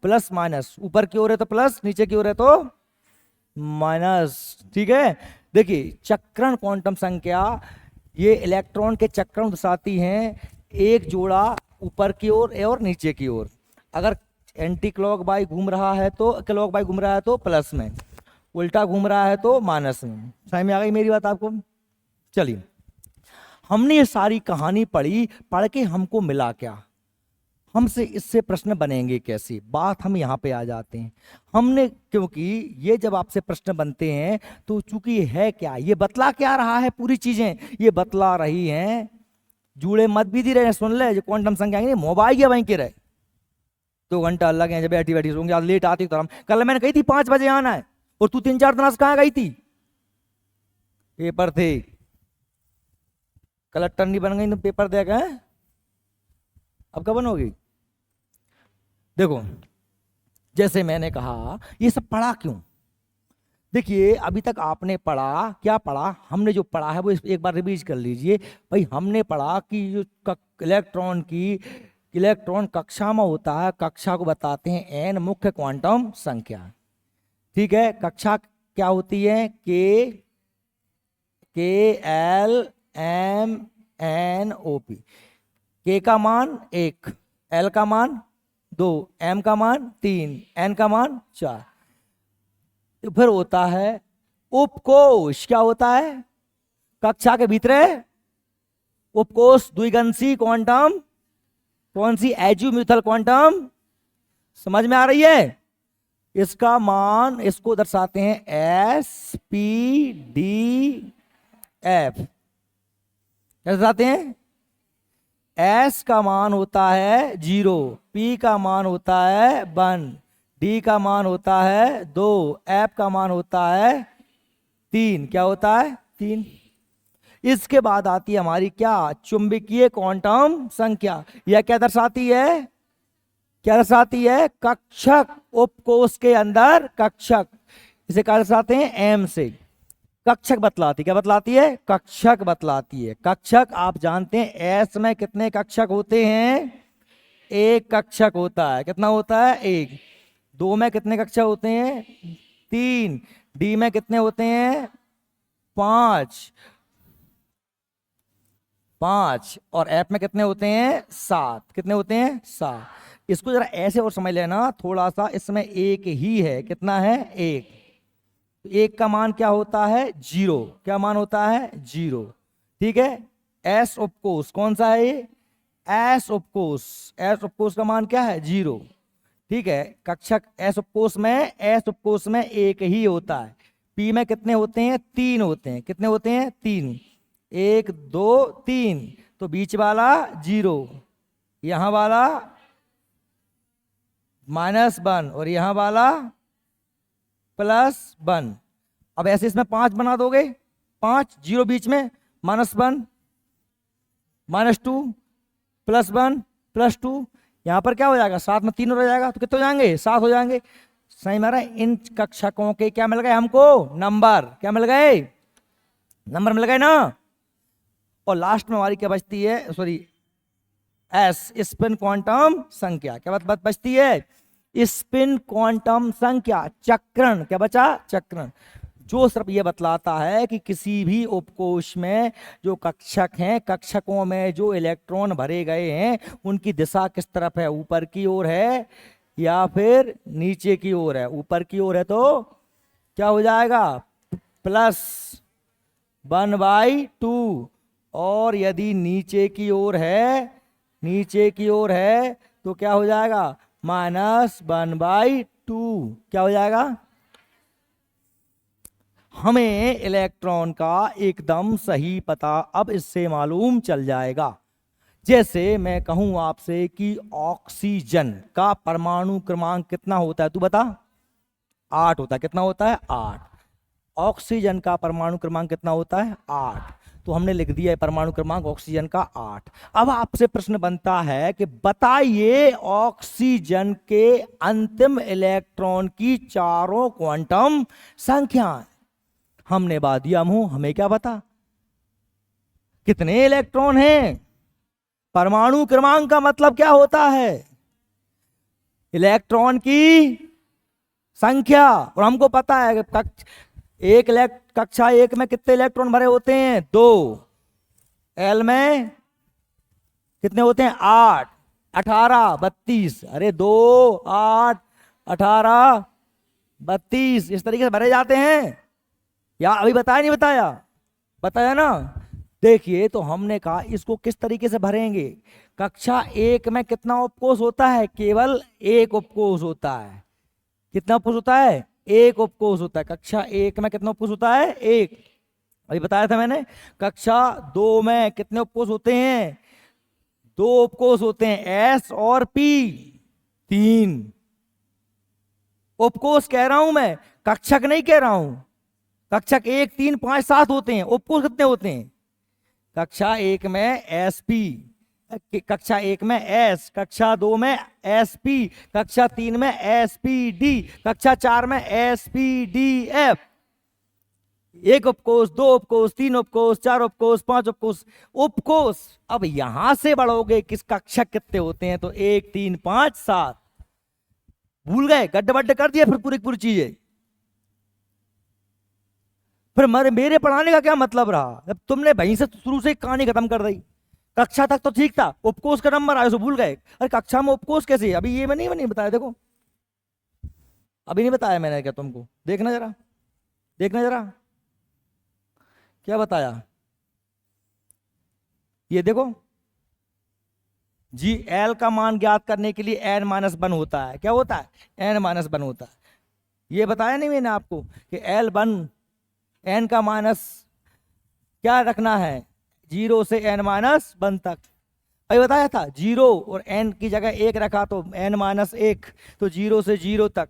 प्लस माइनस, ऊपर की ओर है तो प्लस, नीचे की ओर है तो माइनस। ठीक है। देखिए, चक्रण क्वांटम संख्या ये इलेक्ट्रॉन के चक्रण दर्शाती हैं। एक जोड़ा ऊपर की ओर और नीचे की ओर। अगर एंटी क्लॉकवाइज घूम रहा है तो, क्लॉकवाइज घूम रहा है तो प्लस में, उल्टा घूम रहा है तो माइनस में। समझ में आ गई मेरी बात आपको? चलिए, हमने ये सारी कहानी पढ़ी, पढ़ के हमको मिला क्या? हमसे इससे प्रश्न बनेंगे कैसे? बात हम यहाँ पे आ जाते हैं। हमने, क्योंकि ये जब आपसे प्रश्न बनते हैं तो चूंकि ये है क्या, ये बतला क्या रहा है? पूरी चीजें ये बतला रही हैं। जूड़े मत भी दी रहे, सुन ले, जो क्वांटम संख्या नहीं, मोबाइल या वहीं के रहे 2 घंटा लगे जब बैठी बैठी सोंगे। आज लेट आती तो कल मैंने कही थी 5 बजे आना है, और तू 3-4 दिन कहाँ गई थी? पेपर थे, कलेक्टर नहीं बन गई तो पेपर दे गए। अब कब बनोगी? देखो, जैसे मैंने कहा, ये सब पढ़ा क्यों? देखिए, अभी तक आपने पढ़ा, क्या पढ़ा? हमने जो पढ़ा है वो एक बार रिवीज कर लीजिए भाई। हमने पढ़ा कि जो इलेक्ट्रॉन कक्षा में होता है, कक्षा को बताते हैं एन, मुख्य क्वांटम संख्या। ठीक है। कक्षा क्या होती है? KLMNOP। के का मान 1, L का मान 2, M का मान 3, N का मान 4। तो फिर होता है उपकोष। क्या होता है? कक्षा के भीतर उपकोष द्विगंशी क्वांटम, कौन सी? Azimuthal quantum. समझ में आ रही है? इसका मान, इसको दर्शाते हैं SPDF। क्या दर्शाते हैं? S का मान होता है 0, P का मान होता है 1, D का मान होता है 2, F का मान होता है 3 क्या होता है 3। इसके बाद आती है हमारी क्या चुंबकीय क्वांटम संख्या। यह क्या दर्शाती है, क्या दर्शाती है, कक्षक, उपकोष के अंदर कक्षक, इसे क्या दर्शाते हैं एम से। कक्षक बतलाती, क्या बतलाती है, कक्षक बतलाती है। कक्षक आप जानते हैं एस में कितने कक्षक होते हैं, एक कक्षक होता है। कितना होता है, एक। 2 में कितने कक्षक होते हैं, 3। डी में कितने होते हैं, 5 और एफ में कितने होते हैं, 7। कितने होते हैं, 7। इसको जरा ऐसे और समझ लेना थोड़ा सा, इसमें एक ही है, कितना है, एक। एक का मान क्या होता है, 0। क्या मान होता है, 0। ठीक है। एस उपकोष कौन सा है, ये एस उपकोष। एस उपकोष का मान क्या है, 0। ठीक है। कक्षक एस उपकोष में एक ही होता है। पी में कितने होते हैं, 3 होते हैं। कितने होते हैं, 3। 1 2 3। तो बीच वाला 0, यहां वाला -1 और यहां वाला +1। अब ऐसे इसमें 5 बना दोगे, 5 0 बीच में, -1 -2 +1 +2। यहां पर क्या हो जाएगा, 7 में 3 हो जाएगा, तो कितने हो जाएंगे, 7 हो जाएंगे। सही मारा। इन कक्षकों के क्या मिल गए हमको, नंबर। क्या मिल गए, नंबर मिल गए ना। और लास्ट में हमारी क्या बचती है, सॉरी एस, स्पिन क्वांटम संख्या। क्या बात बचती है, स्पिन क्वांटम संख्या, चक्रण। क्या बचा, चक्रण। जो सिर्फ ये बतलाता है कि किसी भी उपकोष में जो कक्षक हैं, कक्षकों में जो इलेक्ट्रॉन भरे गए हैं, उनकी दिशा किस तरफ है, ऊपर की ओर है या फिर नीचे की ओर है। ऊपर की ओर है तो क्या हो जाएगा, +1/2। और यदि नीचे की ओर है, नीचे की ओर है तो क्या हो जाएगा, -1/2। क्या हो जाएगा। हमें इलेक्ट्रॉन का एकदम सही पता अब इससे मालूम चल जाएगा। जैसे मैं कहूं आपसे कि ऑक्सीजन का परमाणु क्रमांक कितना होता है, तू बता। 8 होता है। कितना होता है, 8। ऑक्सीजन का परमाणु क्रमांक कितना होता है, 8। तो हमने लिख दिया है परमाणु क्रमांक ऑक्सीजन का 8। अब आपसे प्रश्न बनता है कि बताइए ऑक्सीजन के अंतिम इलेक्ट्रॉन की चारों क्वांटम संख्याएं। हमने बादिया मुंह, हमें क्या पता कितने इलेक्ट्रॉन हैं। परमाणु क्रमांक का मतलब क्या होता है, इलेक्ट्रॉन की संख्या। और हमको पता है कक्षा 1 में कितने इलेक्ट्रॉन भरे होते हैं, 2। एल में कितने होते हैं, 8 18 32। अरे 2 8 18 32 इस तरीके से भरे जाते हैं। या अभी बताया नहीं बताया, बताया ना। देखिए तो हमने कहा इसको किस तरीके से भरेंगे। कक्षा 1 में कितना उपकोष होता है, केवल एक उपकोष होता है। कितना उपकोष होता है, एक उपकोष होता है। कक्षा 1 में कितना उपकोष होता है, एक। अभी बताया था मैंने। कक्षा 2 में कितने उपकोष होते हैं, 2 उपकोष होते हैं, एस और पी। 3 उपकोष कह रहा हूं मैं, कक्षक नहीं कह रहा हूं। कक्षक 1 3 5 7 होते हैं, उपकोष कितने होते हैं। कक्षा 1 में एस पी, कक्षा 1 में एस, कक्षा 2 में एस पी, कक्षा 3 में एस पी डी, कक्षा 4 में एस पी डी एफ। 1 उपकोष, 2 उपकोष, 3 उपकोष, 4 उपकोष, 5 उपकोष। उपकोष अब यहां से बढ़ोगे किस कक्षक कितने होते हैं, तो 1 3 5 7। भूल गए, गड्ढे बड्ढे कर दिए फिर पूरी पूरी चीजें। फिर मेरे पढ़ाने का क्या मतलब रहा, जब तुमने वहीं से शुरू से कहानी खत्म कर दी। कक्षा तक तो ठीक था, उपकोष का नंबर आया तो भूल गए। अरे कक्षा में उपकोष कैसे, अभी ये मैंने नहीं बताया। देखो अभी नहीं बताया मैंने, क्या तुमको देखना जरा, देखना जरा क्या बताया। ये देखो जी, एल का मान ज्ञात करने के लिए n-1 होता है। क्या होता है, n-1 होता है। ये बताया नहीं मैंने आपको कि L1 n का माइनस क्या रखना है, 0 से n-1 तक। अभी बताया था 0 और n की जगह 1 रखा तो n-1, तो 0 से 0 तक।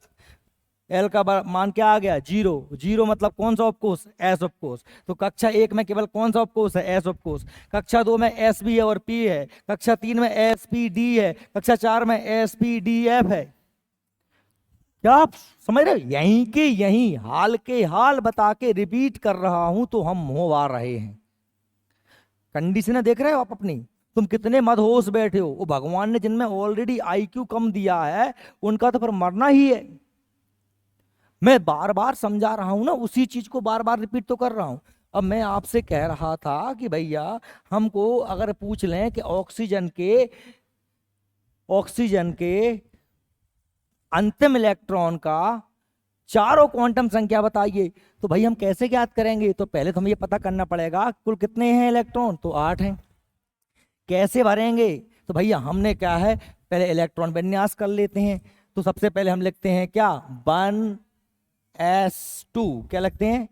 एल का मान क्या आ गया, जीरो। जीरो मतलब कौन सा ऑफकोर्स, एस ऑफकोर्स। तो कक्षा एक में केवल कौन सा ऑफकोर्स है, एस ऑफकोर्स। कक्षा दो में एस बी है और पी है। कक्षा तीन में एस पी डी है। कक्षा चार में एस पी डी एफ है। क्या आप समझ रहे हो, यहीं के यहीं हाल के हाल बता के रिपीट कर रहा हूं तो हम मुंह रहे हैं। कंडीशन देख रहे हो आप अपनी, तुम कितने मदहोश बैठे हो। वो भगवान ने जिनमें ऑलरेडी आईक्यू कम दिया है उनका तो फिर मरना ही है। मैं बार बार समझा रहा हूं ना, उसी चीज को बार बार रिपीट तो कर रहा हूं। अब मैं आपसे कह रहा था कि भैया हमको अगर पूछ लें कि ऑक्सीजन के अंतिम इलेक्ट्रॉन का चारों क्वांटम संख्या बताइए, तो भाई हम कैसे ज्ञात करेंगे। तो पहले तो हमें ये पता करना पड़ेगा कुल कितने हैं इलेक्ट्रॉन, तो 8 हैं। कैसे भरेंगे, तो भैया हमने क्या है, पहले इलेक्ट्रॉन विन्यास कर लेते हैं। तो सबसे पहले हम लिखते हैं क्या, 1s2। क्या लिखते हैं,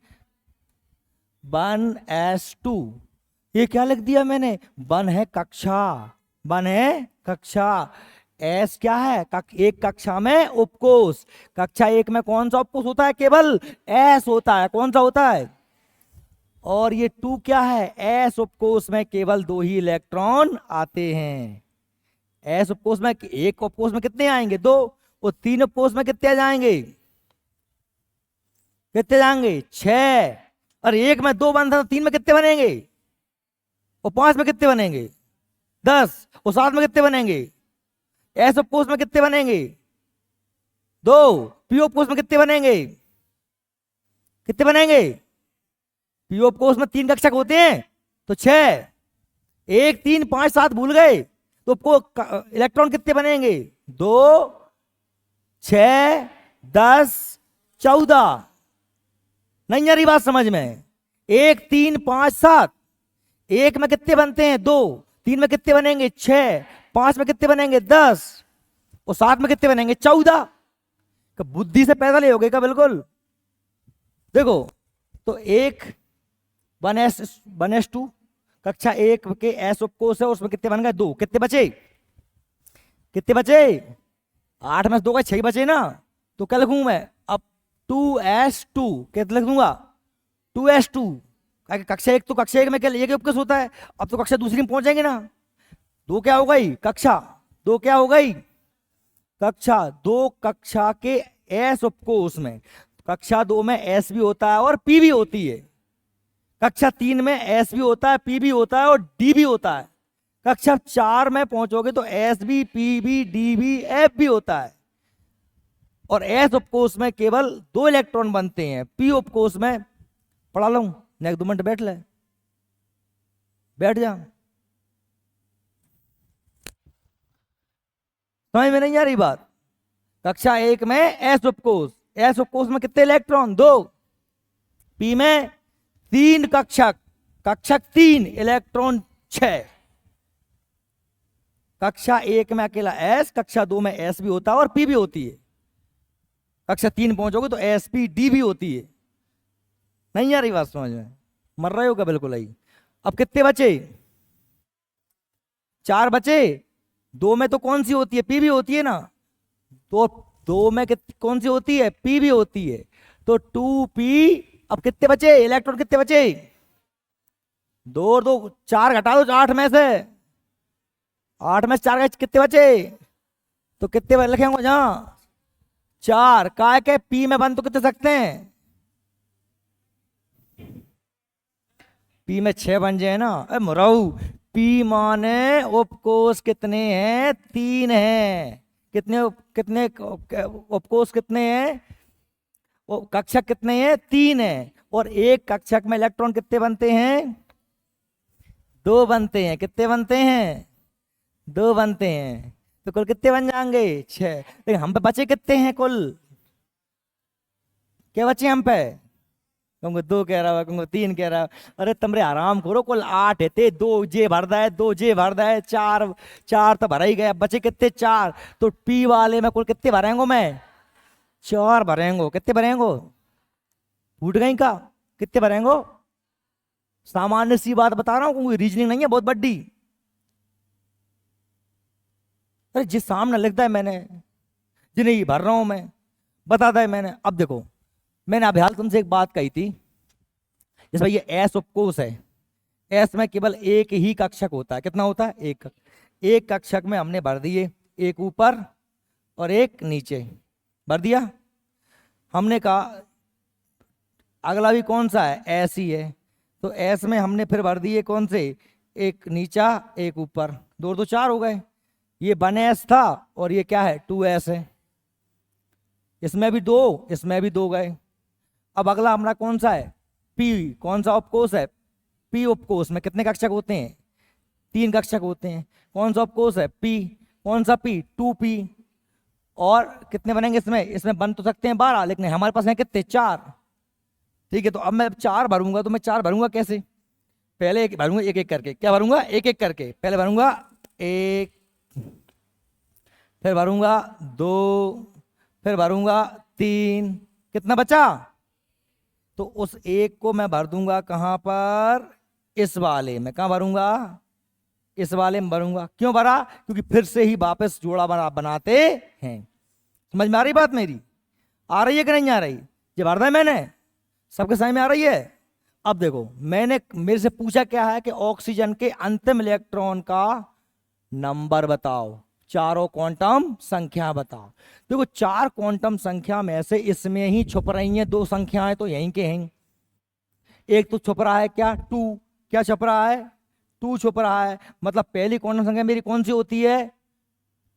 1s2। ये क्या लिख दिया मैंने, 1 है कक्षा, 1 है कक्षा। एस क्या है, एक कक्षा में उपकोष। कक्षा एक में कौन सा उपकोष होता है, केवल एस होता है। कौन सा होता है, और ये 2 क्या है, एस उपकोष में केवल 2 ही इलेक्ट्रॉन आते हैं। एस उपकोष में, एक उपकोष में कितने आएंगे, 2। और 3 उपकोष में कितने जाएंगे, कितने जाएंगे, 6। और एक में 2 बनता तो 3 में कितने बनेंगे, और 5 में कितने बनेंगे, 10। और 7 में कितने बनेंगे, एस उपकोष में कितने बनेंगे, 2। पी उपकोष में कितने बनेंगे, कितने बनेंगे, पी उपकोष में 3 कक्षक होते हैं तो 6। 1 3 5 7 भूल गए, तो आपको इलेक्ट्रॉन कितने बनेंगे, 2 6 10 14। नहीं आ रही बात समझ में, 1 3 5 7। एक में कितने बनते हैं, 2। 3 में कितने बनेंगे, 6। 5 में कितने बनेंगे, 10। और 7 में कितने बनेंगे, 14। बुद्धि से पैदा ले होगे क्या, बिल्कुल। देखो तो एक 1s2 कक्षा एक के एस उपकोष है, उसमें कितने बन गए, 2। कितने बचे, कितने बचे, 8 में 2 का 6 बचे ना। तो क्या लिखूंगा मैं अब, 2s2। कितना लिख दूंगा, 2s2। कक्षा एक, तो कक्षा एक में क्या एक उपकोष होता है। अब तो कक्षा दूसरी में पहुंच जाएंगे ना। 2 क्या हो गई, कक्षा 2 क्या हो गई, कक्षा 2। कक्षा के एस उपकोष में, कक्षा 2 में एस भी होता है और पी भी होती है। कक्षा 3 में एस भी होता है, पी भी होता है और डी भी होता है। कक्षा 4 में पहुंचोगे तो एस भी, पी भी, डी भी, एफ भी होता है। और एस उपकोष में केवल 2 इलेक्ट्रॉन बनते हैं। पी उपकोष में पढ़ा लूं, नेक्स्ट 2 मिनट बैठ ले, बैठ जा। समझ में नहीं आ रही बात। कक्षा एक में एस उपकोष, एस उपकोष में कितने इलेक्ट्रॉन, 2। पी में 3 कक्षक, कक्षक 3 इलेक्ट्रॉन 6। कक्षा एक में अकेला एस, कक्षा 2 में एस भी होता है और पी भी होती है। कक्षा 3 पहुंचोगे तो एस पी डी भी होती है। नहीं आ रही बात समझ में, मर रहे हो क्या, बिल्कुल आई। अब कितने बचे, 4 बचे। 2 में तो कौन सी होती है, पी भी होती है ना। तो 2 में कौन सी होती है, पी भी होती है। तो 2p। अब कितने बचे इलेक्ट्रॉन, कितने बचे, 2 और 2 4 घटा दो 8 में से, 8 में से 4 कितने बचे, तो कितने लिखेंगे जहां 4 काय के पी में बन तो कितने सकते हैं, पी में 6 बन जाए ना। मुराऊ, पी माने उपकोष कितने हैं, 3 हैं। कितने कितने उपकोष कितने हैं, कक्षक कितने हैं, 3 हैं। और एक कक्षक में इलेक्ट्रॉन कितने बनते हैं, 2 बनते हैं। कितने बनते हैं, 2 बनते हैं। तो कुल कितने बन जाएंगे, 6। लेकिन हम पे बचे कितने हैं कुल, क्या बचे हम पे, कहूँगा 2 कह रहा है, कहूँगा 3 कह रहा है। अरे तुमरे आराम करो, कुल 8 थे, 2 जे भरदा है, 2 जे भरदा है, 4 तो भरा ही गया, बचे कितने, 4। तो पी वाले में कुल कितने भरेंगे, मैं 4 भरेंगे। कितने भरेंगे, फूट गई का, कितने भरेंगे। सामान्य सी बात बता रहा हूँ, कोई रीजनिंग नहीं है बहुत बड़ी। अरे जिस सामने लिखता है मैंने, जिन्हें भर रहा हूं मैं, बताता है मैंने। अब देखो, मैंने अभी हाल तुमसे एक बात कही थी, जैसे भाई ये एस उपकोष है, एस में केवल एक ही कक्षक होता है। कितना होता है? एक कक्षक में हमने भर दिए, एक ऊपर और एक नीचे भर दिया। हमने कहा अगला भी कौन सा है? एस ही है। तो एस में हमने फिर भर दिए कौन से? एक नीचा एक ऊपर, दो तो चार हो गए। ये 1s था और ये क्या है? 2s है। इसमें भी दो, इसमें भी दो गए। अब अगला हमारा कौन सा है? पी। कौन सा उपकोष है? पी उपकोष में कितने कक्षक होते हैं? 3 कक्षक होते हैं। कौन सा उपकोष है? पी। कौन सा पी? 2p। और कितने बनेंगे इसमें? इसमें बन तो सकते हैं 12, लेकिन हमारे पास है कितने? 4। ठीक है, तो अब मैं 4 भरूंगा, तो मैं 4 भरूंगा कैसे? पहले एक भरूंगा, एक एक करके। क्या भरूंगा? एक एक करके। पहले भरूंगा 1, फिर भरूंगा 2, फिर भरूंगा 3। कितना बचा? तो उस एक को मैं भर दूंगा कहां पर? इस वाले में। कहां भरूंगा? इस वाले में भरूंगा। क्यों भरा? क्योंकि फिर से ही वापस जोड़ा बनाते हैं। समझ में आ रही बात मेरी? आ रही है कि नहीं आ रही? ये भर दिया मैंने, सबके समझ में आ रही है? अब देखो, मैंने मेरे से पूछा क्या है कि ऑक्सीजन के अंतिम इलेक्ट्रॉन का नंबर बताओ, चारों क्वांटम संख्या बताओ। देखो, 4 क्वांटम संख्या में से इसमें ही छुप रही हैं 2 संख्याएं, तो यहीं के हैं। एक तो छुप रहा है क्या? 2। क्या छुप रहा है? 2 छुप रहा है। मतलब पहली क्वांटम संख्या मेरी कौन सी होती है?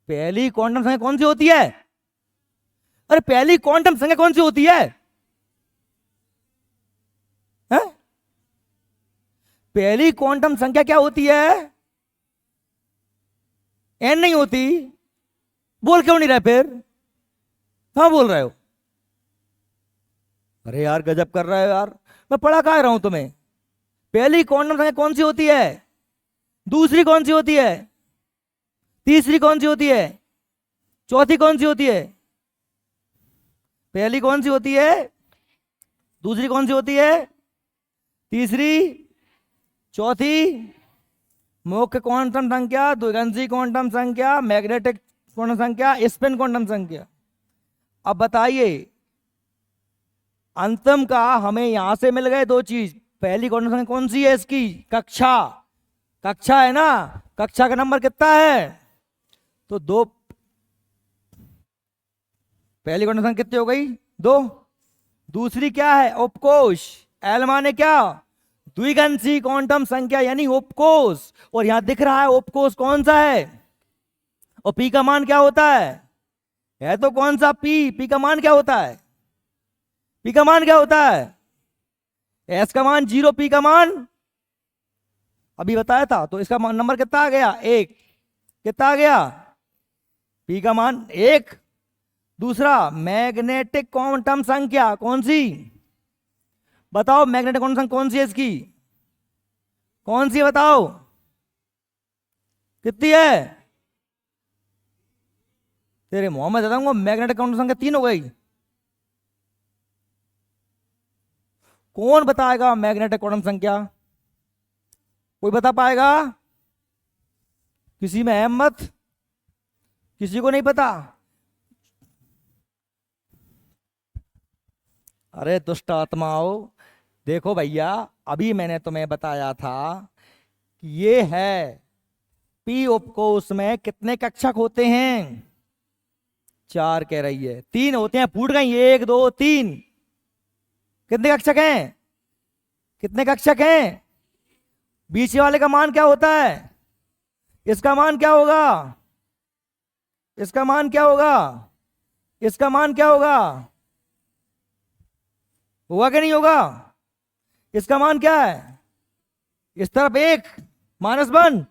पहली क्वांटम संख्या कौन सी होती है? अरे पहली क्वांटम संख्या कौन सी होती है? हैं? पहली क्वांटम संख्या क्या होती है? एन नहीं होती। बोल क्यों नहीं रहे फिर? हाँ बोल रहे हो? अरे यार गजब कर रहे हो यार, मैं पढ़ा कह रहा हूं तुम्हें। पहली क्वांटम संख्या कौन सी होती है? दूसरी कौन सी होती है? तीसरी कौन सी होती है? चौथी कौन सी होती है? पहली कौन सी होती है? दूसरी कौन सी होती है? तीसरी? चौथी? मुख्य क्वांटम संख्या, द्विगंशी क्वांटम संख्या, मैग्नेटिक क्वांटम संख्या, स्पिन क्वांटम संख्या। अब बताइए, अंतिम का हमें यहां से मिल गए 2 चीज। पहली क्वांटम संख्या कौन सी है इसकी? कक्षा। कक्षा है ना? कक्षा का नंबर कितना है? तो 2। पहली क्वांटम संख्या कितनी हो गई? 2। दूसरी क्या है? उपकोष। एल माने क्या? द्विगंशी क्वांटम संख्या यानी उपकोष। और यहां दिख रहा है उपकोष कौन सा है? और पी का मान क्या होता है तो कौन सा? पी का मान क्या होता है? पी का मान क्या होता है? एस का मान 0, पी का मान अभी बताया था। तो इसका नंबर कितना आ गया? 1। कितना आ गया? पी का मान 1। दूसरा, मैग्नेटिक क्वांटम संख्या कौन सी? बताओ, मैग्नेटिक क्वांटम संख्या कौन सी है इसकी? कौन सी है बताओ? कितनी है? तेरे मुंह में बताऊंगा, मैग्नेटिक क्वांटम संख्या 3 हो गई। कौन बताएगा मैग्नेटिक क्वांटम संख्या? कोई बता पाएगा? किसी में है मत? किसी को नहीं पता? अरे दुष्ट आत्माओं, देखो भैया, अभी मैंने तुम्हें बताया था कि ये है पी उपकोष में कितने कक्षक होते हैं? 4 कह रही है, 3 होते हैं। फूट गई, 1 2 3। कितने कक्षक हैं? कितने कक्षक हैं? बीच वाले का मान क्या होता है? इसका मान क्या होगा? इसका मान क्या होगा? इसका मान क्या होगा? होगा कि नहीं होगा? इसका मान क्या है? इस तरफ 1 -1।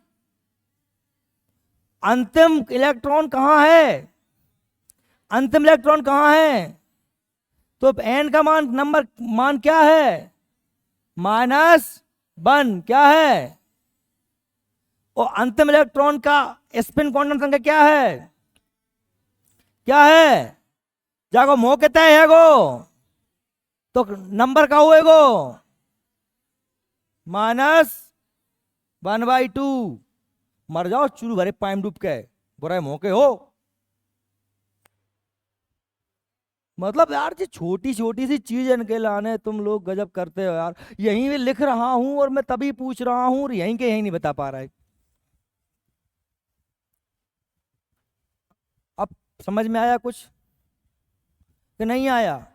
अंतिम इलेक्ट्रॉन कहां है? अंतिम इलेक्ट्रॉन कहां है? तो एन का मान क्या है? -1। क्या है? और अंतिम इलेक्ट्रॉन का स्पिन क्वांटम संख्या क्या है? क्या है? जागो मोह कहता है गो, तो नंबर का होएगो? -1/2। मर जाओ चूरू भरे पाइम डूब के, बुराई मौके हो। मतलब यार जी छोटी छोटी सी चीज इनके लाने तुम लोग गजब करते हो यार। यहीं पे लिख रहा हूं और मैं तभी पूछ रहा हूं और यहीं के यहीं नहीं बता पा रहा है। अब समझ में आया कुछ कि नहीं आया?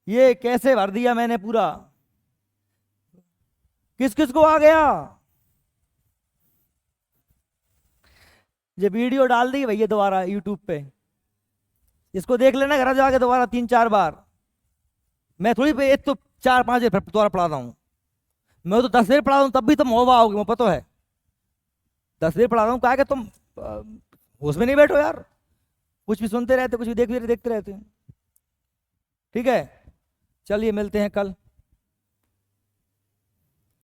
ये कैसे भर दिया मैंने पूरा? किस किस को आ गया? ये वीडियो डाल दी भैया दोबारा यूट्यूब पे, इसको देख लेना घर जाके दोबारा 3-4 बार। मैं थोड़ी पे एक तो 4-5 बार दोबारा पढ़ाता हूँ। मैं तो 10 बार पढ़ा हूँ तब भी तुम होगा आओगे, मुझे पता है। 10 बार पढ़ा रहा हूँ, कहा कि तुम होश में नहीं बैठो यार, कुछ भी सुनते रहते, कुछ भी देखते रहते। ठीक है, चलिए मिलते हैं कल।